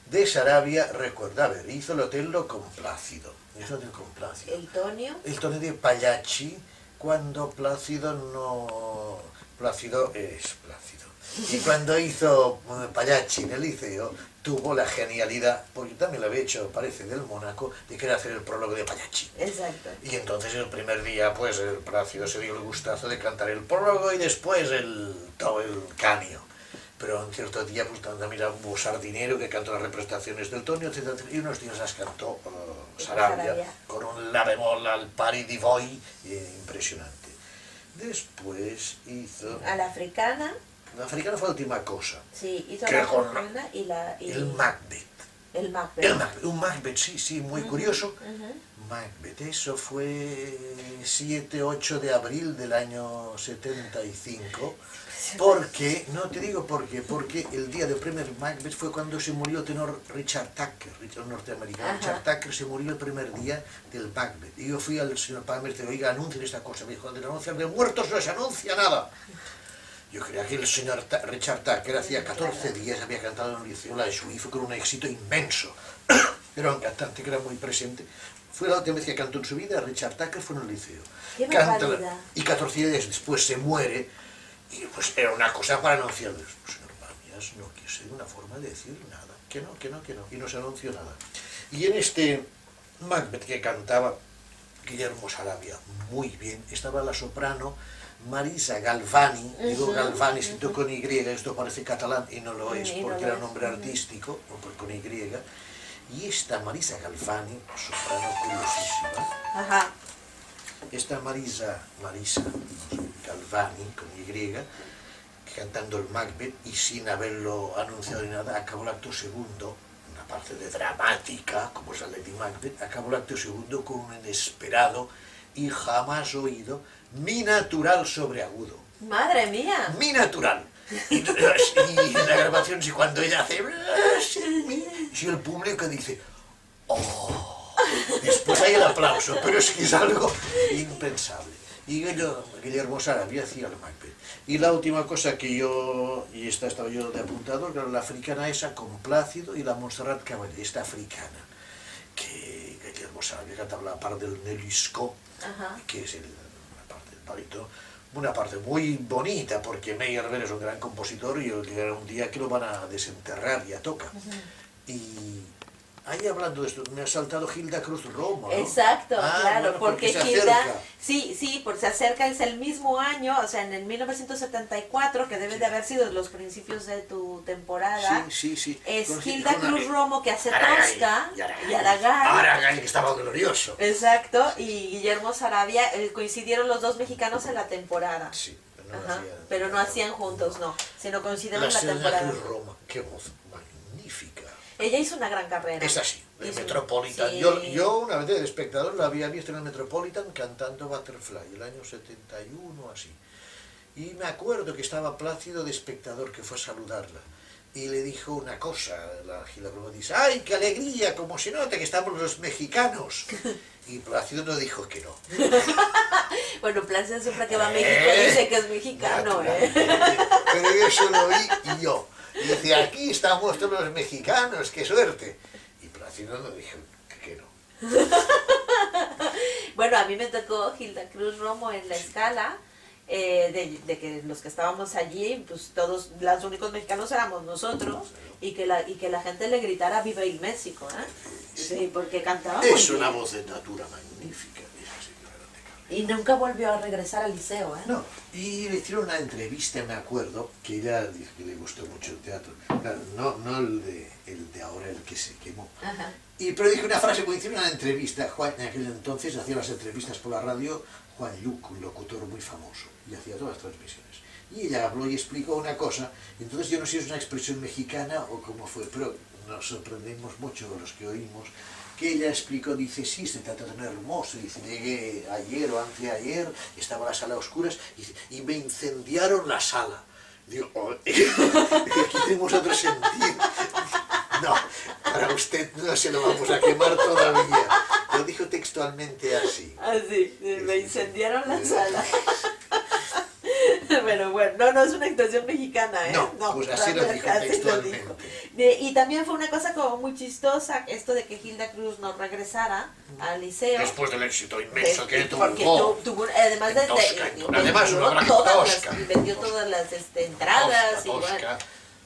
De Sarabia recuerdo, a ver, hizo el Otello con Plácido. ¿El Tonio? El Tonio de Pagliacci, cuando Plácido no... Plácido es Plácido. Y cuando hizo Pagliacci en el Liceo, tuvo la genialidad, porque también lo había hecho, parece, del Mónaco, de querer hacer el prólogo de Pagliacci. Exacto. Y entonces el primer día, pues, el Plácido se dio el gustazo de cantar el prólogo y después todo el canio. Pero un cierto día, pues también hubo Sardinero que cantó las representaciones del Tonio, etc. Y unos días las cantó Sarabia con un la bemol al pari di voi impresionante. Después hizo... A la africana. La africana fue la última cosa. Sí, hizo la africana y... El Macbeth. El Macbeth. Un Macbeth, sí, muy curioso. Macbeth, eso fue 7-8 de abril del año 75. Porque, no te digo por qué, porque el día del primer Macbeth fue cuando se murió el tenor Richard Tucker, el norteamericano. Richard Tucker se murió el primer día del Macbeth. Y yo fui al señor Palmer y le dije, oiga, anuncien esta cosa. Me dijo, de anunciar de muertos no se anuncia nada. Yo creía que el señor Richard Tucker hacía 14 días había cantado en el Liceo La Juif con un éxito inmenso. Era un cantante que era muy presente. Fue la última vez que cantó en su vida. Richard Tucker fue en el Liceo. ¡Qué Canta, barbaridad! y 14 días después se muere. Y pues era una cosa para anunciarles. Pues señor Pamias, no quise una forma de decir nada. Que no, que no, que no. Y no se anunció nada. Y en este Macbeth que cantaba Guillermo Sarabia muy bien, estaba la soprano Marisa Galvani, digo Galvani escrito con Y, esto parece catalán y no lo es porque era un nombre artístico, con Y, y esta Marisa Galvani, soprano curiosísima, Ajá. esta Marisa Galvani con Y, cantando el Macbeth y sin haberlo anunciado ni nada, acabó el acto segundo, una parte de dramática, como es la Lady Macbeth, acabó el acto segundo con un inesperado y jamás oído mi natural sobreagudo. ¡Madre mía! Mi natural. Y en la grabación, si cuando ella hace... Y el público dice... ¡Oh! Después hay el aplauso, pero es que es algo impensable. Y Guillermo Sarabia hacía el Macbeth. Y la última cosa que yo, y esta estaba yo de apuntado, era la africana esa con Plácido y la Montserrat Caballé, esta africana, que Guillermo Sarabia cantaba la parte del Nelisco, que es la parte del palito, una parte muy bonita, porque Meyerbeer es un gran compositor y llegará un día que lo van a desenterrar y a toca. Y ahí hablando de esto, me ha saltado Hilda Cruz Romo, ¿no? Exacto, claro, bueno, porque se Hilda, acerca. sí, porque se acerca, es el mismo año, o sea, en el 1974, que debe de haber sido los principios de tu temporada, Sí. es Con Hilda con Cruz Romo que hace Aragay, Tosca y Aragay. Aragay, que estaba glorioso. Exacto, y Guillermo Sarabia, coincidieron los dos mexicanos en la temporada. Sí, pero no hacían juntos, no, sino coincidieron la en la temporada. Cruz Romo, qué voz magnífica. Ella hizo una gran carrera. Es así, de Hizo- Metropolitan. sí. Yo una vez de espectador la había visto en el Metropolitan cantando Butterfly, el año 71 así. Y me acuerdo que estaba Plácido de espectador que fue a saludarla. Y le dijo una cosa, la Gila Broma dice, ¡ay, qué alegría! Como se nota que estamos los mexicanos. Y Plácido no dijo que no. Bueno, Plácido siempre que va a México dice que es mexicano, Pero yo solo oí y yo. Y dice, aquí estamos todos los mexicanos, qué suerte. Y Plácido no dijo que no. Bueno, a mí me tocó Hilda Cruz Romo en la escala, de que los que estábamos allí, pues todos, los únicos mexicanos éramos nosotros, y que la gente le gritara Viva el México, ¿eh? Sí, porque cantaba muy Es una bien. voz de natura magnífica, esa señora de Carmen. Y nunca volvió a regresar al liceo, ¿eh? No, y le hicieron una entrevista, me acuerdo, que ella dijo que le gustó mucho el teatro. Claro, no el de ahora, el que se quemó. Ajá. Pero dijo una frase, porque hicieron una entrevista, en aquel entonces hacía las entrevistas por la radio Juan Lluc, un locutor muy famoso, y hacía todas las transmisiones. Y ella habló y explicó una cosa, entonces yo no sé si es una expresión mexicana o cómo fue, pero nos sorprendimos mucho los que oímos, que ella explicó, dice, sí, se trata tan hermoso, dice, llegué ayer o anteayer, estaba la sala a oscuras, y me incendiaron la sala. Digo, oh, aquí tenemos otro sentido. No, para usted no se lo vamos a quemar todavía. Lo dijo textualmente así. Así, me incendiaron la sala. Pero bueno, no es una expresión mexicana, ¿eh? No, pues así lo dijo así lo textualmente. dijo. Y también fue una cosa como muy chistosa, esto de que Hilda Cruz no regresara al liceo. Después del éxito inmenso que Porque tuvo. tuvo, además de, Tosca, de- además vendió una gran todas Tosca. vendió todas las entradas y Tosca. bueno.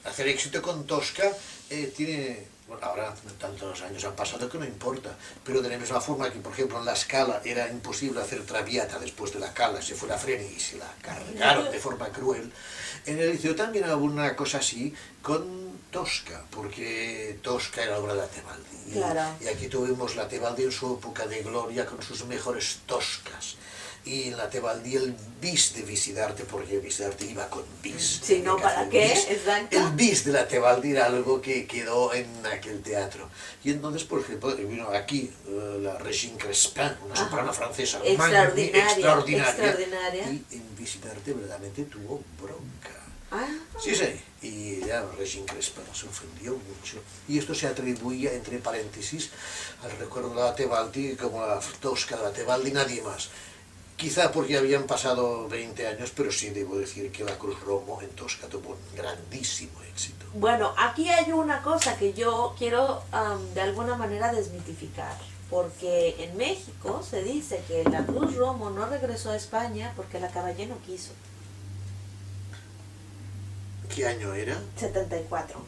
Hacer éxito con Tosca tiene... Bueno, ahora tantos años han pasado que no importa, pero de la misma forma que, por ejemplo, en la Scala era imposible hacer Traviata después de la Cala, se fue la Freni y se la cargaron de forma cruel, en el liceo también hubo una cosa así con Tosca, porque Tosca era obra de la Tebaldi. Claro. Y aquí tuvimos la Tebaldi en su época de gloria con sus mejores Toscas. Y en la Tebaldi el bis de Visidarte, porque Visidarte iba con bis. Si no, ¿para qué? Bis. Exacto. El bis de la Tebaldi era algo que quedó en aquel teatro. Y entonces, por ejemplo, vino aquí la Regine Crespin, una soprano francesa extraordinaria. Y en Visitarte verdaderamente tuvo bronca. Sí, y ya Regine Crespin se ofendió mucho. Y esto se atribuía, entre paréntesis, al recuerdo de la Tebaldi como la Tosca de la Tebaldi, nadie más. Quizá porque habían pasado 20 años, pero sí debo decir que la Cruz Romo en Tosca tuvo un grandísimo éxito. Bueno, aquí hay una cosa que yo quiero de alguna manera desmitificar. porque en México se dice que la Cruz Romo no regresó a España porque la Caballé no quiso. ¿Qué año era? 74.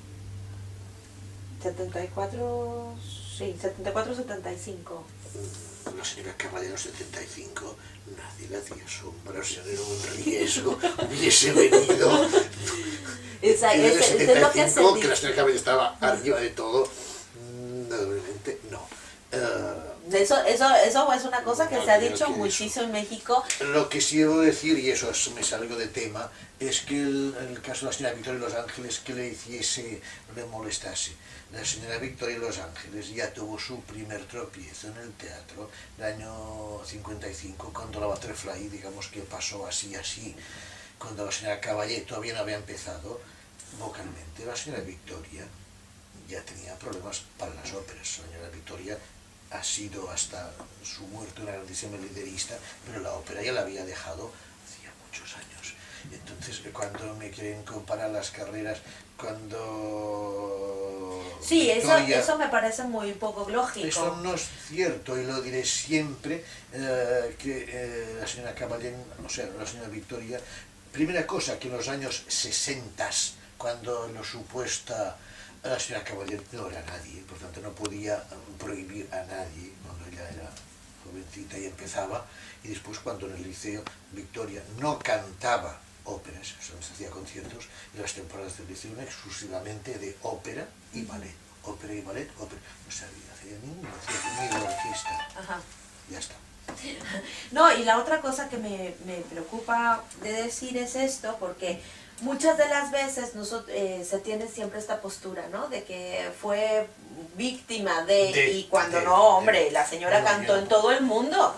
74, sí, 74-75. La señora Caballero 75, nadie le hacía sombra, o sea, era un riesgo, hubiese venido. Esa, En el es 75, lo que se que dice. la señora Caballero estaba arriba de todo, obviamente no. Eso es una cosa que No, se ha creo dicho que muchísimo en México. Lo que sí debo decir, y eso me salgo de tema, es que el caso de la señora Victoria de Los Ángeles, que le hiciese, le molestase. La señora Victoria de Los Ángeles ya tuvo su primer tropiezo en el teatro el año 55, cuando la Butterfly, digamos que pasó así, cuando la señora Caballé todavía no había empezado vocalmente. La señora Victoria ya tenía problemas para las óperas. La señora Victoria ha sido hasta su muerte una grandísima liderista, pero la ópera ya la había dejado hacía muchos años. Entonces, cuando me quieren comparar las carreras, cuando... Sí, Victoria, eso me parece muy poco lógico. eso no es cierto, y lo diré siempre, que la señora Caballén, o sea, la señora Victoria, primera cosa, que en los años 60, cuando lo supuesta, la señora Caballén no era nadie, por tanto no podía prohibir a nadie cuando ella era jovencita y empezaba, y después cuando en el liceo Victoria no cantaba óperas, se hacía conciertos, y las temporadas del liceo eran exclusivamente de ópera y ballet, ópera y ballet, ópera, no sabía hacer ninguna, ni la orquesta. Ajá. Ya está. No, y la otra cosa que me preocupa de decir es esto, porque muchas de las veces se tiene siempre esta postura, ¿no? De que fue víctima y cuando no, hombre, la señora cantó en todo el mundo.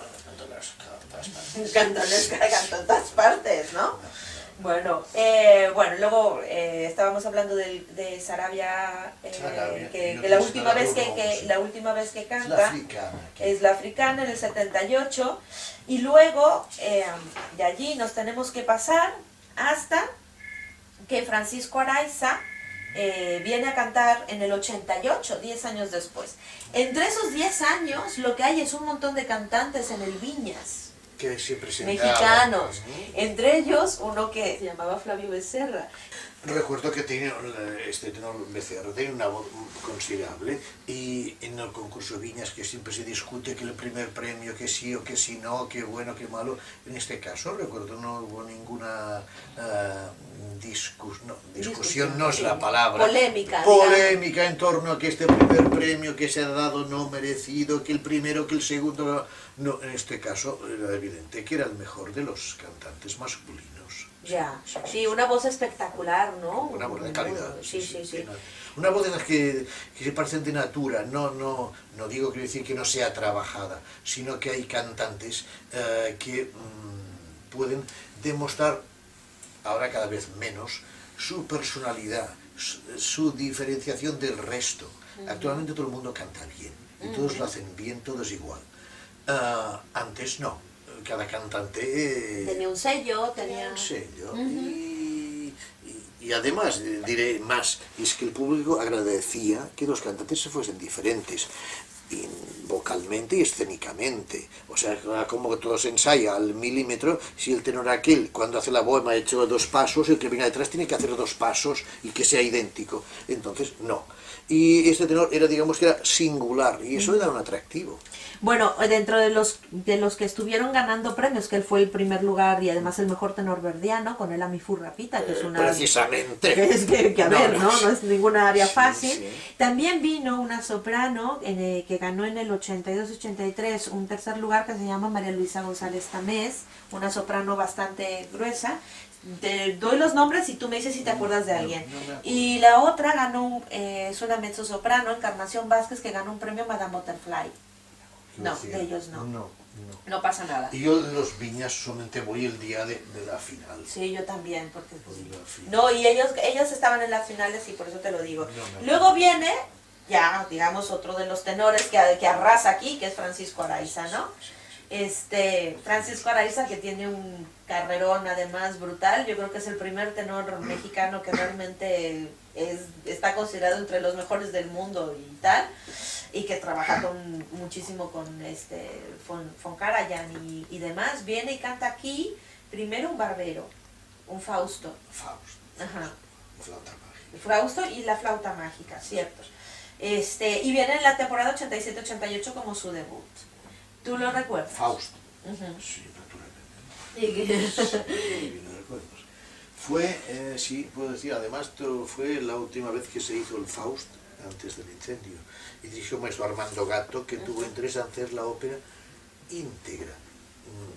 Cantó en todas partes, ¿no? Bueno, luego estábamos hablando de Sarabia, que la última vez que canta es la africana en el 78, y luego de allí nos tenemos que pasar hasta que Francisco Araiza viene a cantar en el 88, 10 años después. Entre esos 10 años lo que hay es un montón de cantantes en el Viñas, que se presentaba, mexicanos, entre ellos uno que se llamaba Flavio Becerra. Recuerdo que tenía este tenor Becerra, tenía una voz considerable, y en el concurso Viñas, que siempre se discute que el primer premio, que sí o que sí no, que bueno, que malo, en este caso recuerdo no hubo ninguna discusión no es la palabra, polémica en torno a que este primer premio que se ha dado no merecido, que el primero, que el segundo, no, en este caso era evidente que era el mejor de los cantantes masculinos. Ya, sí, una voz espectacular, ¿no? Una voz de calidad. Sí. Una voz de las que se parecen de natura, no digo, quiero decir que no sea trabajada, sino que hay cantantes que pueden demostrar, ahora cada vez menos, su personalidad, su diferenciación del resto. Actualmente todo el mundo canta bien, y todos lo hacen bien, todos igual. Antes no. Cada cantante tenía un sello, y además diré más, es que el público agradecía que los cantantes se fuesen diferentes vocalmente y escénicamente, o sea, como todo se ensaya al milímetro. Si el tenor aquel cuando hace la bohema ha hecho 2 pasos, el que venga detrás tiene que hacer 2 pasos y que sea idéntico, entonces no. Y este tenor era, digamos que era singular, y eso le da un atractivo. Bueno, dentro de los que estuvieron ganando premios, que él fue el primer lugar y además el mejor tenor verdiano, con el Amifurrapita, que es una... Precisamente. No es ninguna área fácil. Sí. También vino una soprano que ganó en el 82-83 un tercer lugar, que se llama María Luisa González Tamés, una soprano bastante gruesa. Te doy los nombres y tú me dices si te acuerdas de alguien. Y la otra ganó, es una mezzosoprano, Encarnación Vázquez, que ganó un premio Madame Butterfly. No, de ellos no. No pasa nada. Y yo en los Viñas solamente voy el día de la final. Sí, yo también, porque... No, y ellos estaban en las finales y por eso te lo digo. Luego viene, ya, digamos, otro de los tenores que arrasa aquí, que es Francisco Araiza, ¿no? Francisco Araiza, que tiene un carrerón además brutal. Yo creo que es el primer tenor mexicano que realmente está considerado entre los mejores del mundo y tal. y que trabaja muchísimo con von Karajan y demás, viene y canta aquí primero un barbero, un Fausto. Fausto. Ajá. Flauta mágica. Fausto y la flauta mágica, cierto. Y viene en la temporada 87-88 como su debut. ¿Tú lo recuerdas? Fausto. Sí, naturalmente. Sí, no recuerdo. Fue, sí, puedo decir, además fue la última vez que se hizo el Faust antes del incendio. Y dirigió maestro Armando Gatto, que tuvo interés en hacer la ópera íntegra.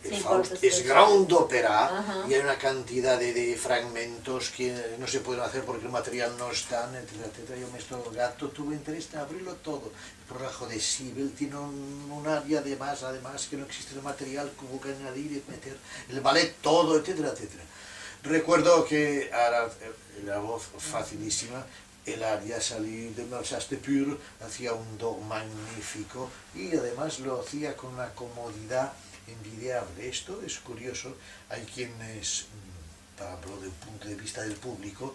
El Sí, Faust cortes es de- grande ópera Ajá. y hay una cantidad de fragmentos que no se pueden hacer porque el material no está, etcétera, etcétera. Y el maestro Gatto tuvo interés en abrirlo todo. El corrajo de Sibel tiene un área de más, además que no existe el material, que hubo que añadir y meter el ballet todo, etcétera, etcétera. Recuerdo que la voz facilísima, el aria salir de Malsas de Pure, hacía un do magnífico y además lo hacía con una comodidad envidiable. Esto es curioso, hay quienes, para hablar del punto de vista del público,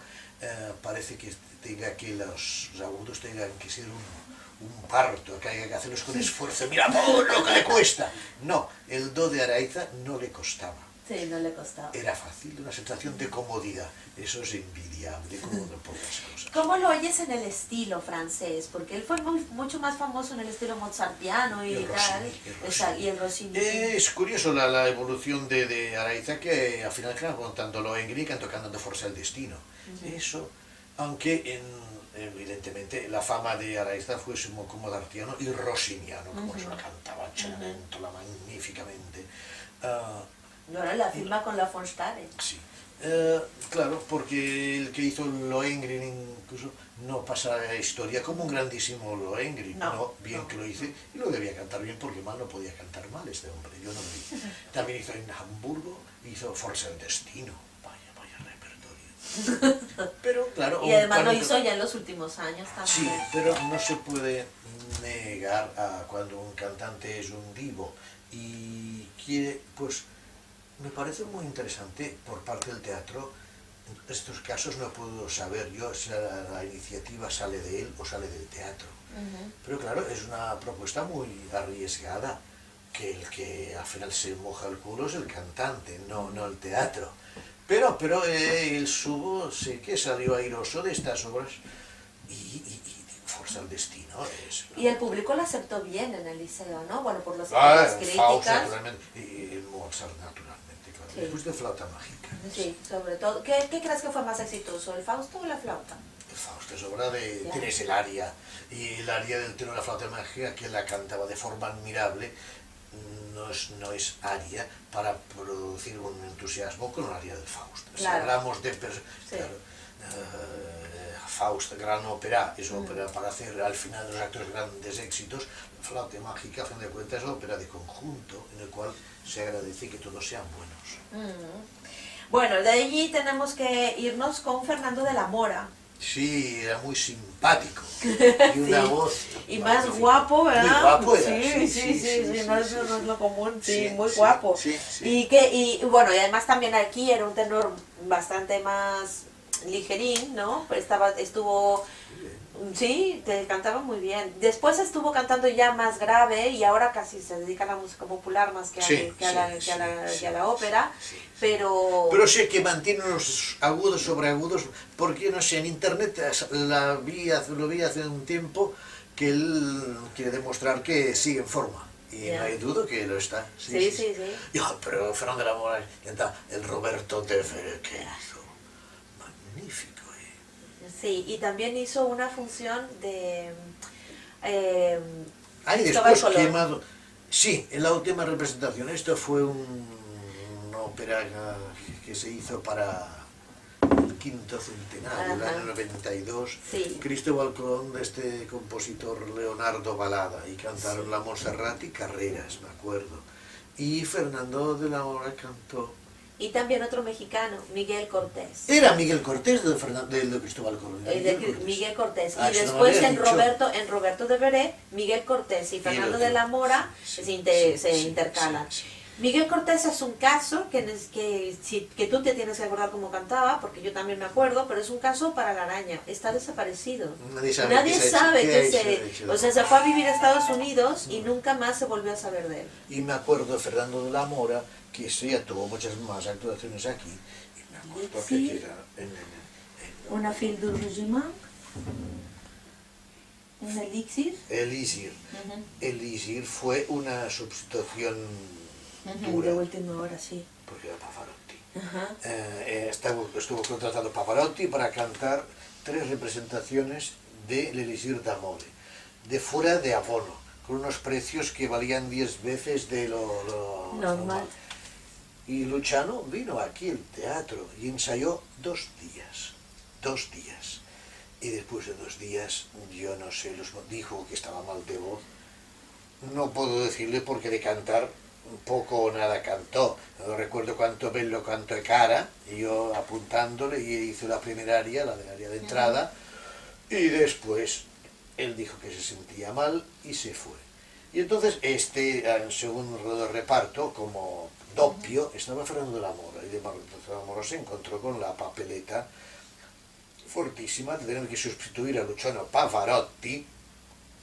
parece que tenga que los agudos tengan que ser un parto, que haya que hacerlos con esfuerzo, mira todo lo que le cuesta. No, el do de Araiza no le costaba. Sí, no le costaba. Era fácil, una sensación de comodidad. Eso es envidiable, como de pocas cosas. ¿Cómo lo oyes en el estilo francés? Porque él fue mucho más famoso en el estilo mozartiano y, Y el tal. Rossini, Exacto, y el Rossini. Es curioso la evolución de Araiza, que al final acaban tanto Lohengrin que tocando Forza el Destino. Eso, aunque evidentemente la fama de Araiza fue como mozartiano y rossiniano, como se la cantaba Cenerentola magníficamente. Y ahora la firma con la von Stade. Sí. Claro, porque el que hizo Lohengrin incluso no pasa a la historia como un grandísimo Lohengrin. No, bien que lo hice y lo debía cantar bien porque mal no podía cantar mal este hombre. Yo no lo hice. También hizo en Hamburgo, hizo Forza el Destino. Vaya repertorio. Pero claro. Y además lo hizo ya en los últimos años también. Sí, pero no se puede negar a cuando un cantante es un divo y quiere, pues. Me parece muy interesante por parte del teatro. En estos casos no puedo saber yo si la iniciativa sale de él o sale del teatro. Pero claro, es una propuesta muy arriesgada, que el que al final se moja el culo es el cantante, no el teatro. Pero el Subo sé que salió airoso de estas obras y Forza el Destino es... Y el público lo aceptó bien en el liceo, ¿no? Bueno, por las Faust, críticas. naturalmente, y Mozart, naturalmente. Sí. Después de Flauta Mágica. Sí, sobre todo. ¿Qué crees que fue más exitoso, el Fausto o la flauta? El Fausto es obra de... Ya. Tienes el aria, y el aria del tenor de la Flauta Mágica, que la cantaba de forma admirable, no es aria para producir un entusiasmo con el aria del Fausto. Claro. Si hablamos de... Sí. Claro, Faust, gran ópera, es ópera para hacer al final de los actos grandes éxitos. La Flauta Mágica, a fin de cuentas, es ópera de conjunto, en el cual se agradece que todos sean buenos. Bueno, de allí tenemos que irnos con Fernando de la Mora. Sí, era muy simpático. Y una Sí. voz. Y más magnífica. guapo, ¿verdad? Muy guapo era. Sí, no es lo común, sí, muy sí, guapo. sí. Y bueno, y además también aquí era un tenor bastante más ligerín, ¿no? Pues estuvo, sí, te cantaba muy bien. Después estuvo cantando ya más grave y ahora casi se dedica a la música popular más que a la ópera, Sí. pero sé que mantiene unos agudos sobre agudos, porque no sé, en internet lo vi hace un tiempo que él quiere demostrar que sigue en forma. Y Ya. no hay duda que lo está. Sí. Pero Fernando de la Mora canta el Roberto de Fere, que hizo magnífico. Sí, y también hizo una función de Ahí Cristóbal después Colón. quemado. Sí, en la última representación. Esto fue una ópera que se hizo para el quinto centenario, el Ajá. año 92. Sí. Cristóbal Colón, de este compositor Leonardo Balada, y cantaron la Monserrat y Carreras, me acuerdo. Y Fernando de la Mora cantó. Y también otro mexicano, Miguel Cortés. Era Miguel Cortés de Cristóbal Colón. Miguel Cortés. Ah, Y eso no después había en dicho. Roberto de Veré, Miguel Cortés y Fernando de la Mora se intercalan. Miguel Cortés es un caso que tú te tienes que acordar cómo cantaba, porque yo también me acuerdo, pero es un caso para la araña. Está desaparecido. Nadie sabe O sea, se fue a vivir a Estados Unidos y nunca más se volvió a saber de él. Y me acuerdo de Fernando de la Mora, que sí, ya tuvo muchas más actuaciones aquí. Y me acuerdo Sí. que era Una fil du regiment, un elixir. Elísir. Elísir fue una sustitución De dura, última hora, sí. porque era Pavarotti. Ajá. Estuvo contratado Pavarotti para cantar 3 representaciones de Elísir d'Amore, de fuera de abono, con unos precios que valían 10 veces de lo Normal. Y Luciano vino aquí al teatro y ensayó 2 días. 2 días. Y después de 2 días, yo no sé, dijo que estaba mal de voz. No puedo decirle porque de cantar poco o nada cantó. No recuerdo cuánto bello canto de cara, y yo apuntándole, y hizo la primera aria, la del aria de entrada, y después él dijo que se sentía mal y se fue. Y entonces en segundo reparto, como doppio, estaba Fernando de la Mora, y de Fernando de la Mora se encontró con la papeleta fortísima de tener que sustituir a Luciano Pavarotti,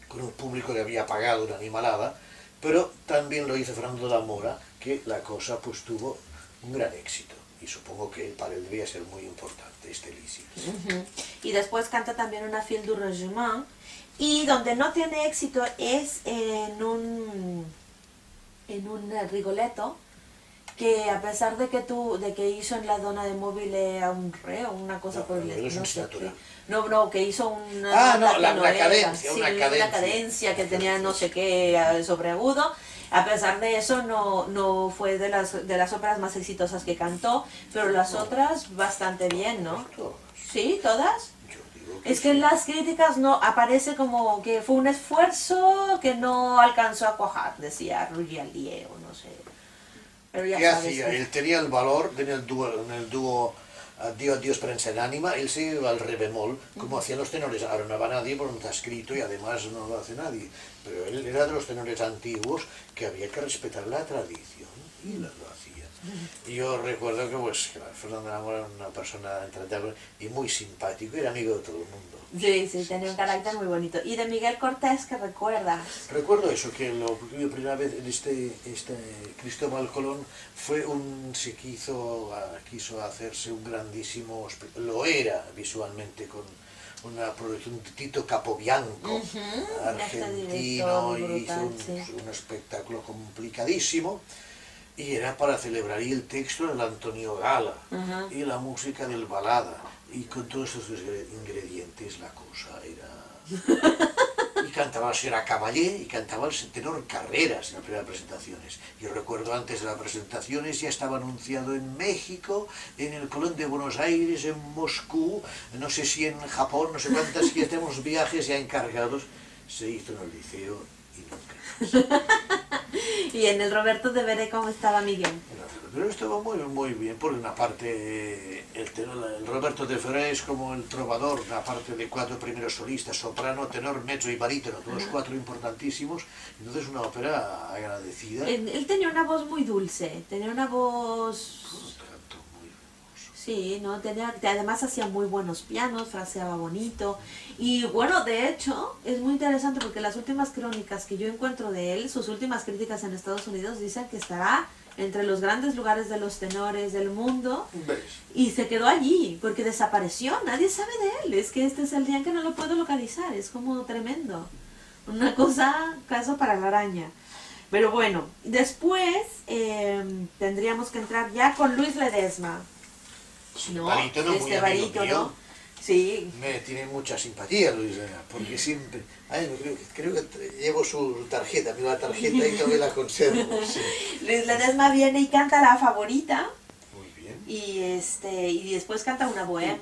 con un público que había pagado una animalada, pero también lo hizo Fernando de la Mora, que la cosa pues tuvo un gran éxito. Y supongo que para él debía ser muy importante este Elísir. Y después canta también una fil du regiment. Y donde no tiene éxito es en un Rigoletto, que a pesar de que hizo en la dona de móvil a un re o una cosa No, por el no, es no un sé Statura. qué. No, que hizo una No, nota que no la era. cadencia, Sí, una una cadencia. cadencia que tenía no sé qué sobreagudo. A pesar de eso no fue de las óperas más exitosas que cantó, pero las otras bastante bien, ¿no? Todas. Sí, todas. Yo digo Es que en sí. las críticas no aparece como que fue un esfuerzo que no alcanzó a cuajar, decía Ruggier o no sé. Pero ya ¿Qué sabes hacía? que- Él tenía el valor, tenía el dúo Addio a Dios prensa en ánima, él se iba al re bemol, como hacían los tenores. Ahora no va nadie porque no está escrito y además no lo hace nadie. Pero él era de los tenores antiguos que había que respetar la tradición y lo hacía. Y yo recuerdo que pues Fernando de la Mora era una persona entrañable y muy simpático, era amigo de todo el mundo. Sí, tenía un carácter muy bonito. ¿Y de Miguel Cortés qué recuerdas? Recuerdo eso, que la primera vez en este Cristóbal Colón quiso hacerse un grandísimo, lo era visualmente, con una producción de Tito Capobianco, argentino, muy y hizo brutal, sí. un espectáculo complicadísimo. Y era para celebrar, y el texto del Antonio Gala, y la música del balada, y con todos esos ingredientes la cosa era... Y cantaba la señora Caballé, y cantaba el tenor Carreras en las primeras presentaciones. Yo recuerdo antes de las presentaciones ya estaba anunciado en México, en el Colón de Buenos Aires, en Moscú, no sé si en Japón, no sé cuántas, que ya tenemos viajes ya encargados. Se hizo en el liceo y nunca más. Y en el Roberto de Veré, ¿cómo estaba Miguel? Pero estaba muy bien, porque una parte, el Roberto de Ferré es como el trovador, una parte de 4 primeros solistas, soprano, tenor, mezzo y barítono, todos 4 importantísimos, entonces una ópera agradecida. Él tenía una voz muy dulce, tenía una voz... Canto muy hermoso. Sí, ¿no? Además hacía muy buenos pianos, fraseaba bonito. Y bueno, de hecho, es muy interesante porque las últimas crónicas que yo encuentro de él, sus últimas críticas en Estados Unidos, dicen que estará entre los grandes lugares de los tenores del mundo. ¿Ves? Y se quedó allí, porque desapareció, nadie sabe de él. Es que este es el día en que no lo puedo localizar, es como tremendo. Una cosa, caso para la araña. Pero bueno, después tendríamos que entrar ya con Luis Ledesma. Sí, ¿No? barítono, muy amigo barítono, mío. sí. Me tiene mucha simpatía Luis, porque siempre... creo que llevo su tarjeta, miro la tarjeta y todavía la conservo. Sí. Luis Ledesma viene y canta La Favorita. Muy bien. Y después canta una bohème.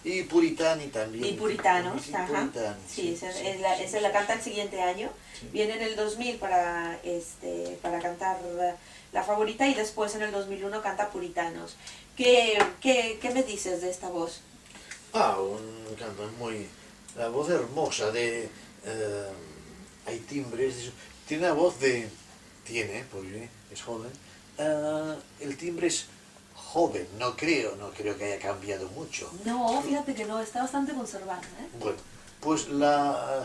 Y Puritani también. Y Puritanos, Sí, ajá. Puritani, Sí, esa la canta el siguiente año. Sí. Viene en el 2000 para cantar La Favorita y después en el 2001 canta Puritanos. ¿Qué me dices de esta voz? Un canto muy... La voz hermosa hay timbres... Tiene una voz de... Tiene, porque es joven, el timbre es joven, no creo que haya cambiado mucho. No, fíjate que no, está bastante conservada, ¿eh? Bueno, pues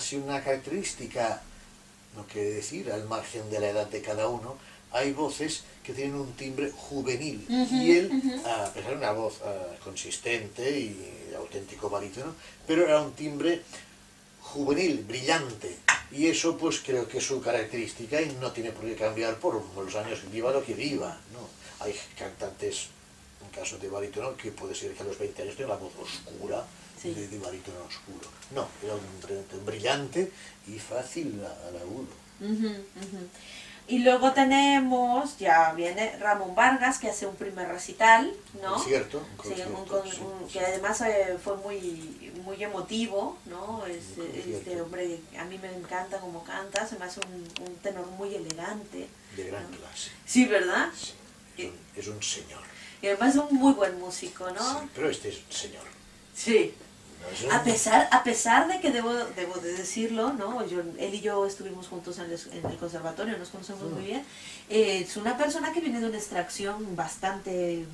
si una característica, no quiere decir, al margen de la edad de cada uno, hay voces que tienen un timbre juvenil y él, a pesar de una voz consistente y de auténtico barítono, pero era un timbre juvenil, brillante, y eso pues creo que es su característica y no tiene por qué cambiar por los años que viva lo que viva, ¿no? Hay cantantes, en caso de barítono, que puede ser que a los 20 años tenga la voz oscura, Sí. de barítono oscuro. No, era un brillante y fácil al agudo. Ujú, ujú. Y luego tenemos, ya viene Ramón Vargas, que hace un primer recital, ¿no? Un concierto, Sí, sí, que además fue muy emotivo, ¿no? Este hombre, a mí me encanta cómo canta, se me hace un tenor muy elegante. de gran ¿no? clase. Sí, ¿verdad? Sí, es un señor. Y además es un muy buen músico, ¿no? Sí, pero este es un señor. Sí. No es un- A pesar de que debo de decirlo, ¿no? Él y yo estuvimos juntos en el conservatorio, nos conocemos muy bien. Es una persona que viene de una extracción bastante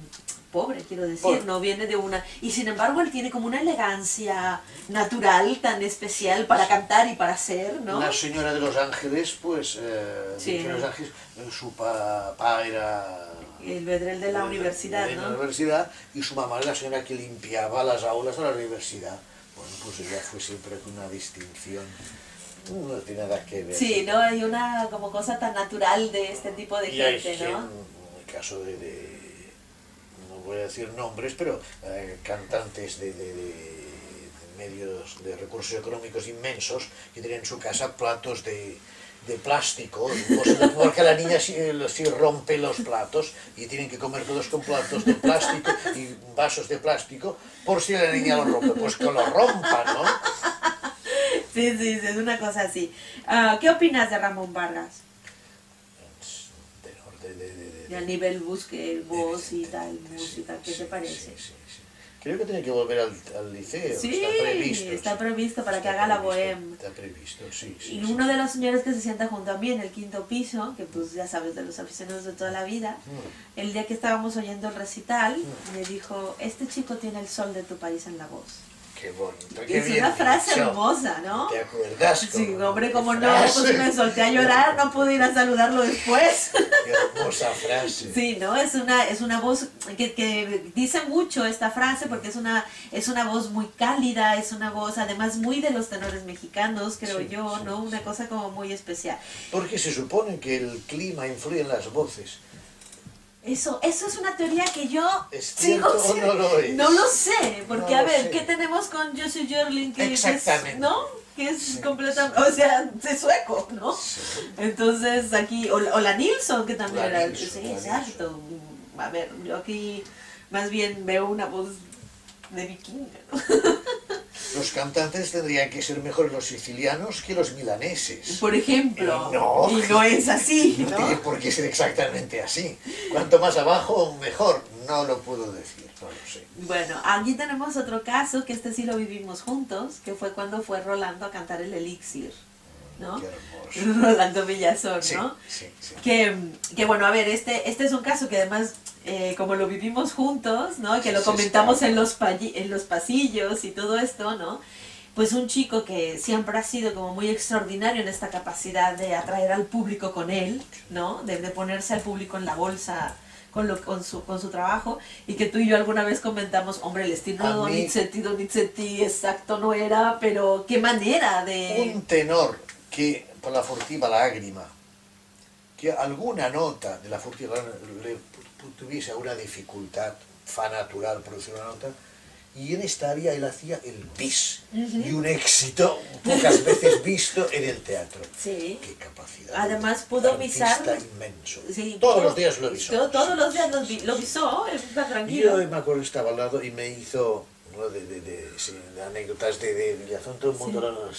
pobre, quiero decir, Pobre. no viene de una... Y sin embargo él tiene como una elegancia natural tan especial para cantar y para ser, ¿no? La señora de los Ángeles, pues, Sí. de los Ángeles, su papá era... El Bedrel de la universidad, en la ¿no? universidad, y su mamá era la señora que limpiaba las aulas de la universidad. Bueno, pues ella fue siempre con una distinción. No tiene nada que ver. Sí, ¿no? Hay una como cosa tan natural de este tipo de Y hay gente, ¿no? en el caso no voy a decir nombres, pero cantantes de medios de recursos económicos inmensos que tienen en su casa platos de plástico, porque la niña si rompe los platos y tienen que comer todos con platos de plástico y vasos de plástico, por si la niña lo rompe, pues que lo rompa, ¿no? Sí, sí, sí, es una cosa así. ¿Qué opinas de Ramón Vargas? Y a nivel voz y tal, música, ¿qué te parece? Sí, sí. Creo que tiene que volver al liceo, Sí, está previsto para que Está haga la previsto, bohème. Está previsto, sí. Y uno de los señores que se sienta junto a mí en el quinto piso, que pues ya sabes, de los aficionados de toda la vida, el día que estábamos oyendo el recital, me dijo, este chico tiene el sol de tu país en la voz. Qué bonito, Y qué es bien una frase dicho. hermosa, ¿no? ¿Te acuerdas? Sí, hombre, Qué como no, frase. pues me solté a llorar, no pude ir a saludarlo después. Qué hermosa frase. Sí, ¿no? Es una voz que dice mucho esta frase porque es una voz muy cálida, es una voz además muy de los tenores mexicanos, creo Sí, yo, sí, ¿no? Una sí. cosa como muy especial. Porque se supone que el clima influye en las voces. Eso es una teoría que yo ¿Es sigo cierto o sin- no lo es? No lo sé, porque No a lo ver, sé. ¿qué tenemos con Jussi Björling? Que es, Exactamente. ¿no? Que es Sí, completamente, o sea, es sueco, ¿no? Sí. Entonces aquí, o la Nilsson, que también La era, Nilsson, sí, la exacto. A ver, yo aquí más bien veo una voz de vikinga, ¿no? Los cantantes tendrían que ser mejores los sicilianos que los milaneses. Por ejemplo, No. y no es así, No tiene ¿no? por qué ser exactamente así. Cuanto más abajo, mejor. No lo puedo decir, no lo sé. Bueno, aquí tenemos otro caso, que este sí lo vivimos juntos, que fue cuando fue Rolando a cantar el Elixir, ¿no? Qué hermoso. Rolando Villazón, Sí, ¿no? sí, sí. Que bueno, a ver, este es un caso que además, como lo vivimos juntos, ¿no? Que lo Sí, comentamos está. en los pasillos y todo esto, ¿no? Pues un chico que siempre ha sido como muy extraordinario en esta capacidad de atraer al público con él, ¿no? De ponerse al público en la bolsa con su trabajo, y que tú y yo alguna vez comentamos, hombre, el estilo A mí- Donizetti exacto no era, pero qué manera de... Un tenor que por la furtiva lágrima, que alguna nota de la furtiva le tuviese alguna dificultad fa natural producir una nota, y en esta área él hacía el bis, y un éxito pocas veces visto en el teatro. Sí. Qué capacidad. Además pudo Artista visar... inmenso. Sí, Todos pudo- los días lo visó. Todos los días lo visó, está Y tranquilo. yo me acuerdo, estaba al lado y me hizo, ¿no? de anécdotas de Villazón, todo el mundo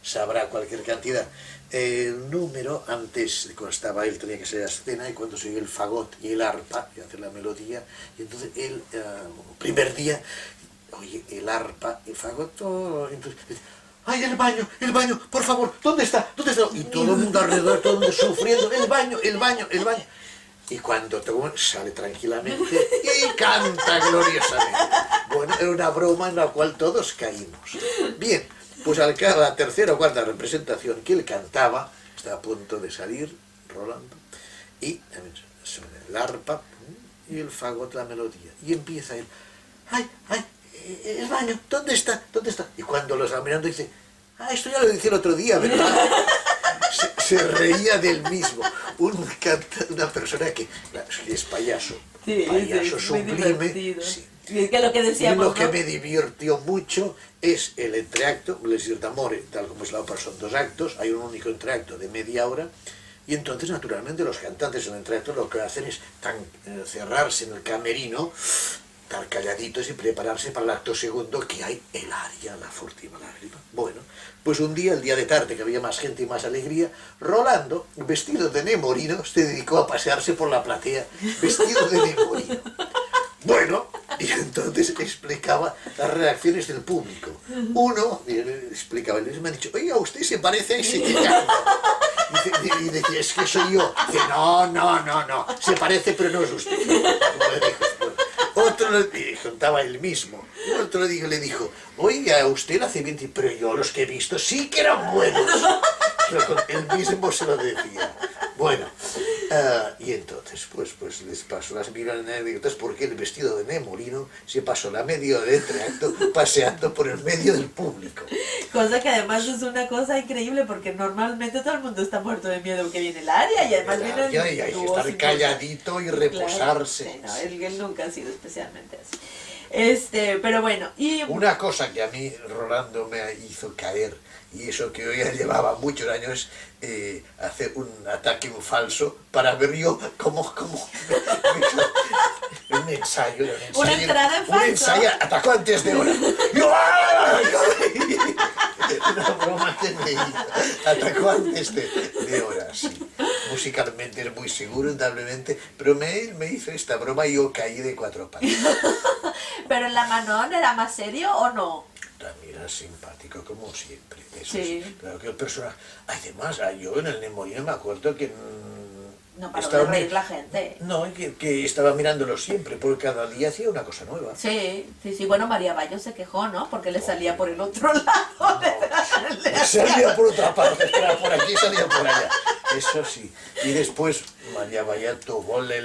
sabrá cualquier cantidad. El número, antes, cuando estaba él, tenía que ser a escena, y cuando se oye el fagot y el arpa, y hacer la melodía, y entonces él, primer día, oye, el arpa, el fagot, todo, entonces, ¡ay, el baño, por favor! ¿Dónde está? ¿Dónde está? Y todo el mundo alrededor, todo el mundo sufriendo, el baño. Y cuando toma, sale tranquilamente y canta gloriosamente. Bueno, era una broma en la cual todos caímos. Bien, pues al cabo de la tercera o cuarta representación que él cantaba, estaba a punto de salir, Rolando, y también suena el arpa y el fagot, la melodía. Y empieza él, ¡ay, ay! El baño, ¿dónde está? ¿Dónde está? Y cuando lo estaba mirando dice, esto ya lo decía el otro día, ¿verdad? Se reía del mismo. Una persona que es payaso, Sí, payaso es muy sublime. divertido. Sí. Y es que lo que Y decíamos, lo que ¿no? me divirtió mucho es el entreacto, Les d'Amore, tal como es la ópera, son 2 actos, hay un único entreacto de media hora, y entonces naturalmente los cantantes en el entreacto lo que hacen es cerrarse en el camerino, estar calladitos y prepararse para el acto segundo, que hay el aria, la furtiva lágrima. Bueno, pues un día, el día de tarde, que había más gente y más alegría, Rolando, vestido de Nemorino, se dedicó a pasearse por la platea, vestido de Nemorino. Bueno, y entonces explicaba las reacciones del público. Uno, explicaba, me ha dicho, oiga, usted se parece a ese que canta. Y decía, es que soy yo. Dice, no, se parece pero no es usted. Otro le contaba él mismo. Otro le dijo, oiga, usted lo hace bien, pero yo los que he visto sí que eran buenos. Él mismo se lo decía. Bueno, y entonces, pues les paso las mil anécdotas porque el vestido de Nemorino se pasó la media hora de entreacto paseando por el medio del público. Cosa que además es una cosa increíble porque normalmente todo el mundo está muerto de miedo que viene el aria y además viene el... Y hay que estar calladito y reposarse. Claro, sí, no, él nunca ha sido especialmente así. Pero bueno, y... Una cosa que a mí Rolando me hizo caer, y eso que yo ya llevaba muchos años, hacer un ataque falso para ver yo cómo un ensayo. Una entrada en falso. Un ensayo atacó antes de hora. Yo, una broma que me hizo. Atacó antes de hora, sí. Musicalmente es muy seguro, indudablemente, pero él me hizo esta broma y yo caí de 4 patas. ¿Pero en la Manon era más serio o no? También era simpático, como siempre. Eso Sí. sí. Claro que el personaje... Además, yo en el Nemorino me acuerdo que... No paró de reír la gente. No, que estaba mirándolo siempre, porque cada día hacía una cosa nueva. Sí. Bueno, María Bayo se quejó, ¿no? Porque le salía por el otro lado. Salía por otra parte, era por aquí, salía por allá. Eso sí. Y después María Bayo tuvo la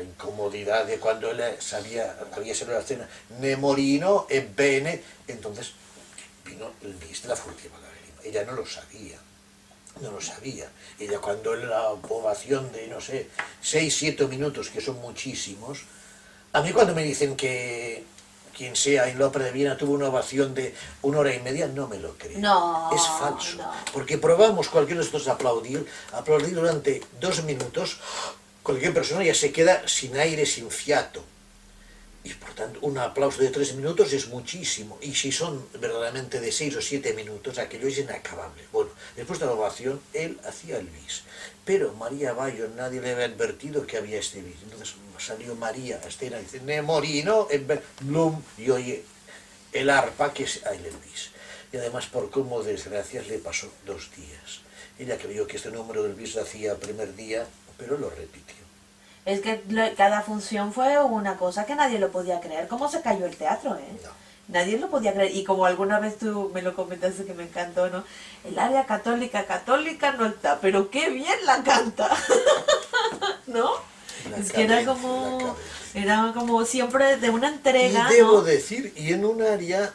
incomodidad de cuando él había salido a la escena Nemorino, bene, entonces vino el bis de la furtiva lágrima. Ella no lo sabía. Ella cuando en la ovación de, no sé, 6, 7 minutos, que son muchísimos, a mí cuando me dicen que quien sea en la ópera de Viena tuvo una ovación de 1 hora y media, no me lo creo. No, es falso. No. Porque probamos cualquiera de estos aplaudir durante 2 minutos, cualquier persona ya se queda sin aire, sin fiato. Y por tanto, un aplauso de 3 minutos es muchísimo. Y si son verdaderamente de 6 o 7 minutos, aquello es inacabable. Bueno, después de la ovación, él hacía el bis. Pero María Bayo, nadie le había advertido que había este bis. Entonces salió María a escena y dice, Nemorino, Blum, y oye el arpa, que es el bis. Y además, por cómo desgracias, le pasó 2 días. Ella creyó que este número del bis lo hacía el primer día, pero lo repitió. Es que cada función fue una cosa que nadie lo podía creer. ¿Cómo se cayó el teatro, No. Nadie lo podía creer. Y como alguna vez tú me lo comentaste que me encantó, ¿no? El área católica no está, pero qué bien la canta. ¿No? Es que era como siempre de una entrega, Y debo ¿no? decir, y en un área,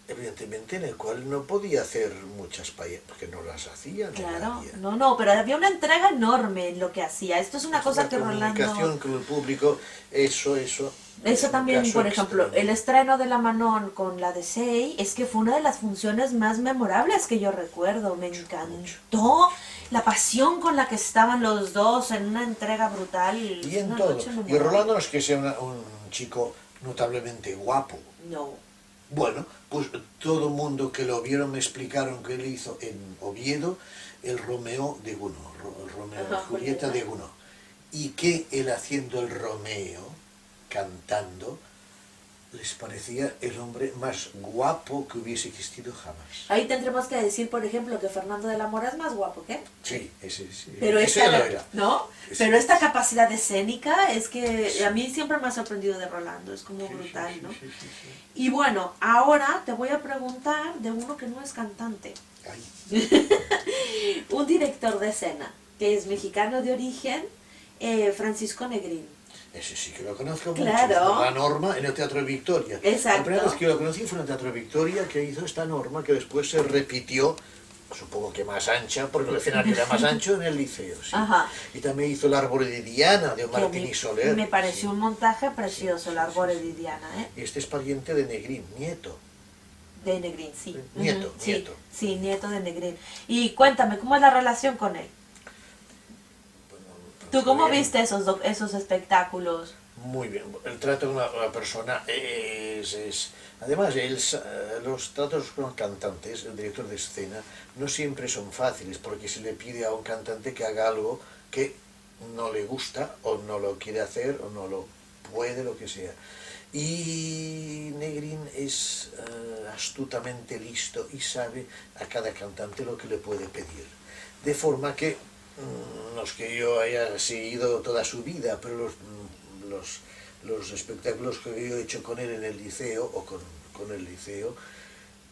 evidentemente, en el cual no podía hacer muchas payas, porque no las hacía. Claro, no, pero había una entrega enorme en lo que hacía. Esto es una cosa que Rolando... comunicación con el público, eso. Eso también, caso por ejemplo, extremo. el estreno de la Manon con la de Sei, es que fue una de las funciones más memorables que yo recuerdo. Me encantó la pasión con la que estaban los dos en una entrega brutal. Y en una todo. noche Y memorable. Rolando no es que sea un chico notablemente guapo. No. Bueno, pues todo el mundo que lo vieron me explicaron que él hizo en Oviedo el Romeo de Gounod, Romeo y Julieta de Gounod. Y que él haciendo el Romeo, cantando, les parecía el hombre más guapo que hubiese existido jamás. Ahí tendremos que decir, por ejemplo, que Fernando de la Mora es más guapo que él. Sí, ese sí. Pero ese esta, lo era. ¿no? Ese Pero esta sí. capacidad escénica es que a mí siempre me ha sorprendido de Rolando, es como Sí, brutal, sí, ¿no? sí, sí, sí. Y bueno, ahora te voy a preguntar de uno que no es cantante. Ay, Un director de escena, que es mexicano de origen, Francisco Negrín. ese sí que lo conozco Claro. mucho. La Norma en el Teatro Victoria. Exacto. La primera vez que lo conocí fue en el Teatro Victoria, que hizo esta Norma, que después se repitió, supongo que más ancha, porque el escenario era más ancho, en el Liceo. Sí. Ajá. Y también hizo El Árbol de Diana, de Que a Martín mí y Soler. me pareció Sí. un montaje precioso, el árbol sí, de sí. Diana, ¿eh? Este es pariente de Negrín, nieto. De Negrín, sí. Nieto, Ujú, sí, nieto. sí, nieto de Negrín. Y cuéntame, ¿cómo es la relación con él? Bueno, ¿Tú cómo bien. viste esos espectáculos? Muy bien, el trato con una persona además, los tratos con cantantes, el director de escena, no siempre son fáciles, porque se le pide a un cantante que haga algo que no le gusta, o no lo quiere hacer, o no lo puede, lo que sea. Y Negrín es astutamente listo y sabe a cada cantante lo que le puede pedir. De forma que, no es que yo haya seguido toda su vida, pero los espectáculos que yo he hecho con él en el liceo, o con el liceo,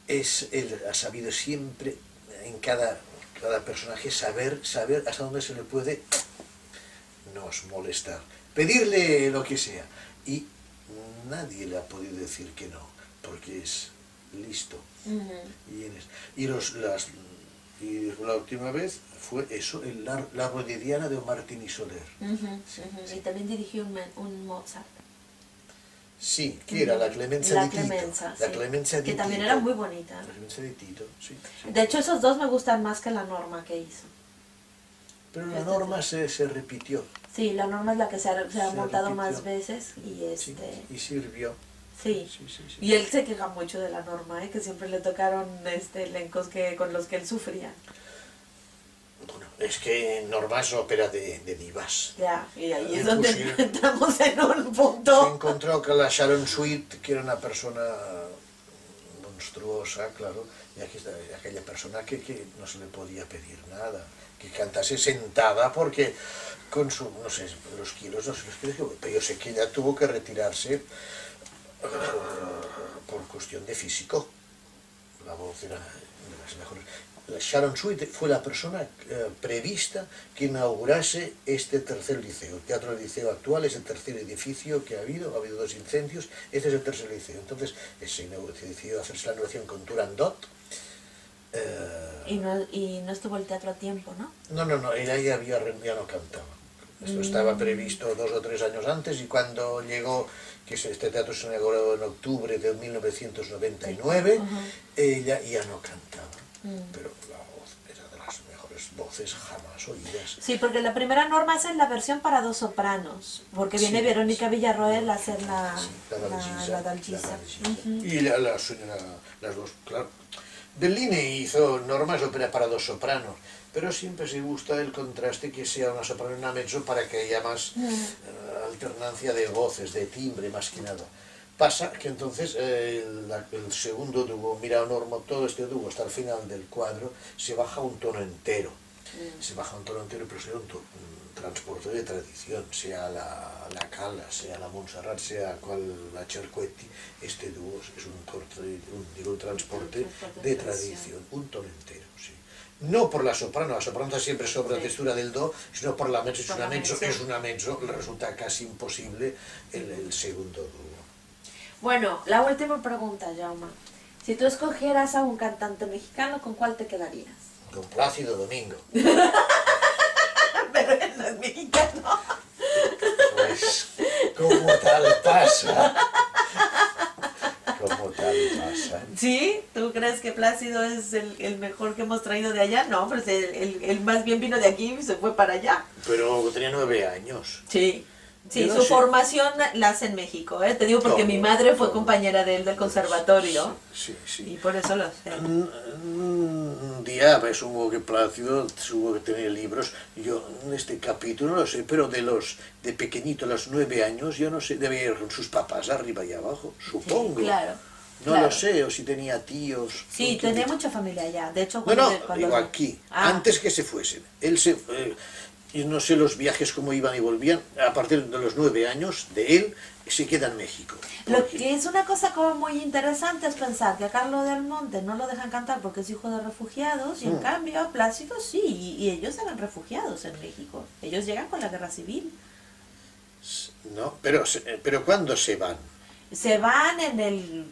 él ha sabido siempre, en cada personaje, saber hasta dónde se le puede nos molestar, pedirle lo que sea. Y nadie le ha podido decir que no, porque es listo. Y la última vez fue eso, el Árbol de Diana de Martín y Soler. Sí, sí. Y también dirigió un Mozart. Sí, que era la Clemencia La de Tito. Clemencia, La sí. Clemencia de Que también Tito. era muy bonita. La Clemencia de Tito, sí, sí. De hecho, esos dos me gustan más que la Norma que hizo. Pero la Norma se repitió. Sí, la Norma es la que se ha Se montado repitió. más veces y Sí, este... y sirvió. Sí. Sí, sí, sí. Y él se queja mucho de la Norma, que siempre le tocaron elencos con los que él sufría. Bueno, es que Norma es ópera de divas. Ya, y ahí es Le donde pusieron- entramos en un Se punto. encontró con la Sharon Sweet, que era una persona monstruosa, claro, y aquella persona que no se le podía pedir nada, que cantase sentada, porque con su, no sé, los kilos, no sé los kilos, pero yo sé que ella tuvo que retirarse por cuestión de físico. La voz era de las mejores. La Sharon Sweet fue la persona prevista que inaugurase este tercer liceo. El Teatro del Liceo actual es el tercer edificio que ha habido 2 incendios, este es el tercer liceo. Entonces se decidió hacerse la inauguración con Turandot. Y no estuvo el teatro a tiempo, ¿no? No, ella ya no cantaba. Esto estaba previsto 2 o 3 años antes, y cuando llegó, que este teatro se inauguró en octubre de 1999, ella ya no cantaba. Pero la voz era de las mejores voces jamás oídas. Sí, porque la primera Norma es en la versión para 2 sopranos, porque viene Sí, Verónica sí. Villarroel a hacer la Dalgisa. Ujú. Y las dos, claro. Bellini hizo Normas ópera para 2 sopranos, pero siempre se gusta el contraste, que sea una soprano y una mezzo, para que haya más alternancia de voces, de timbre, más que nada. Pasa que entonces el segundo dúo, mira Norma, todo este dúo hasta el final del cuadro, se baja un tono entero. Se baja un tono entero, pero sea un transporte de tradición, sea la Cala, sea la Montserrat, sea la Cerquetti. Este dúo es un transporte de tradición, un tono entero, sí. No por la soprano está siempre sobre la textura del do, sino por la mezzo. Si es una mezzo, le resulta casi imposible el segundo dúo. Bueno, la última pregunta, Jaume. Si tú escogieras a un cantante mexicano, ¿con cuál te quedarías? Con Plácido Domingo. Pero él no es mexicano. Pues, como tal pasa. Como tal pasa. ¿Sí? ¿Tú crees que Plácido es el mejor que hemos traído de allá? No, pues él más bien vino de aquí y se fue para allá. Pero tenía 9 años. Sí. Sí, Yo no su sé. formación la hace en México, ¿eh? Te digo porque Todo, mi madre fue todo. compañera de él del conservatorio Sí, sí. y por eso lo sé. Un día, supongo que Plácido tuvo que tener libros. Yo en este capítulo no lo sé, pero de pequeñito, a los 9 años, yo no sé, debía ir con sus papás arriba y abajo, supongo. Claro, No claro. lo sé, o si tenía tíos. Sí, ¿quién tenía dice? mucha familia allá. De hecho, No, cuando... no, digo aquí, Ah, antes que se fuesen. Él se, y no sé los viajes cómo iban y volvían, a partir de los 9 años de él, se queda en México. lo Porque- que es una cosa como muy interesante es pensar que a Carlos del Monte no lo dejan cantar porque es hijo de refugiados y en cambio a Plácido sí, y ellos eran refugiados en México. Ellos llegan con la guerra civil. No, pero ¿cuándo se van? Se van en el...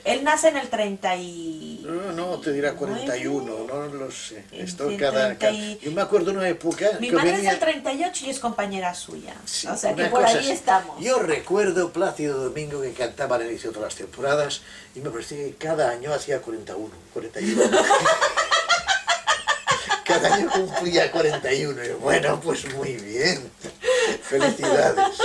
Él nace en el 30 y... No, te dirá 41, no lo sé. En Esto el cada, 30 y- yo me acuerdo de una época Mi que madre venía... es del 38 y es compañera suya. Sí, o sea que una por cosa ahí así. estamos. Yo recuerdo Plácido Domingo que cantaba al inicio de todas las temporadas y me parecía que cada año hacía 41. Cada año cumplía 41. Y bueno, pues muy bien. Felicidades.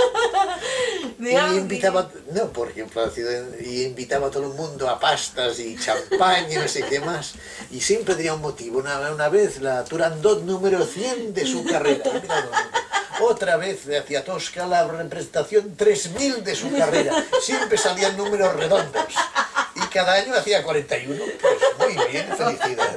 Digamos Y que- invitaba, no, porque Plácido, y invitaba a todo el mundo a pastas y champán y no sé qué más. Y siempre tenía un motivo. Una vez la Turandot número 100 de su carrera. Y mira, otra vez le hacía Tosca la representación 3000 de su carrera. Siempre salían números redondos. Y cada año hacía 41. Pues muy bien, felicidades.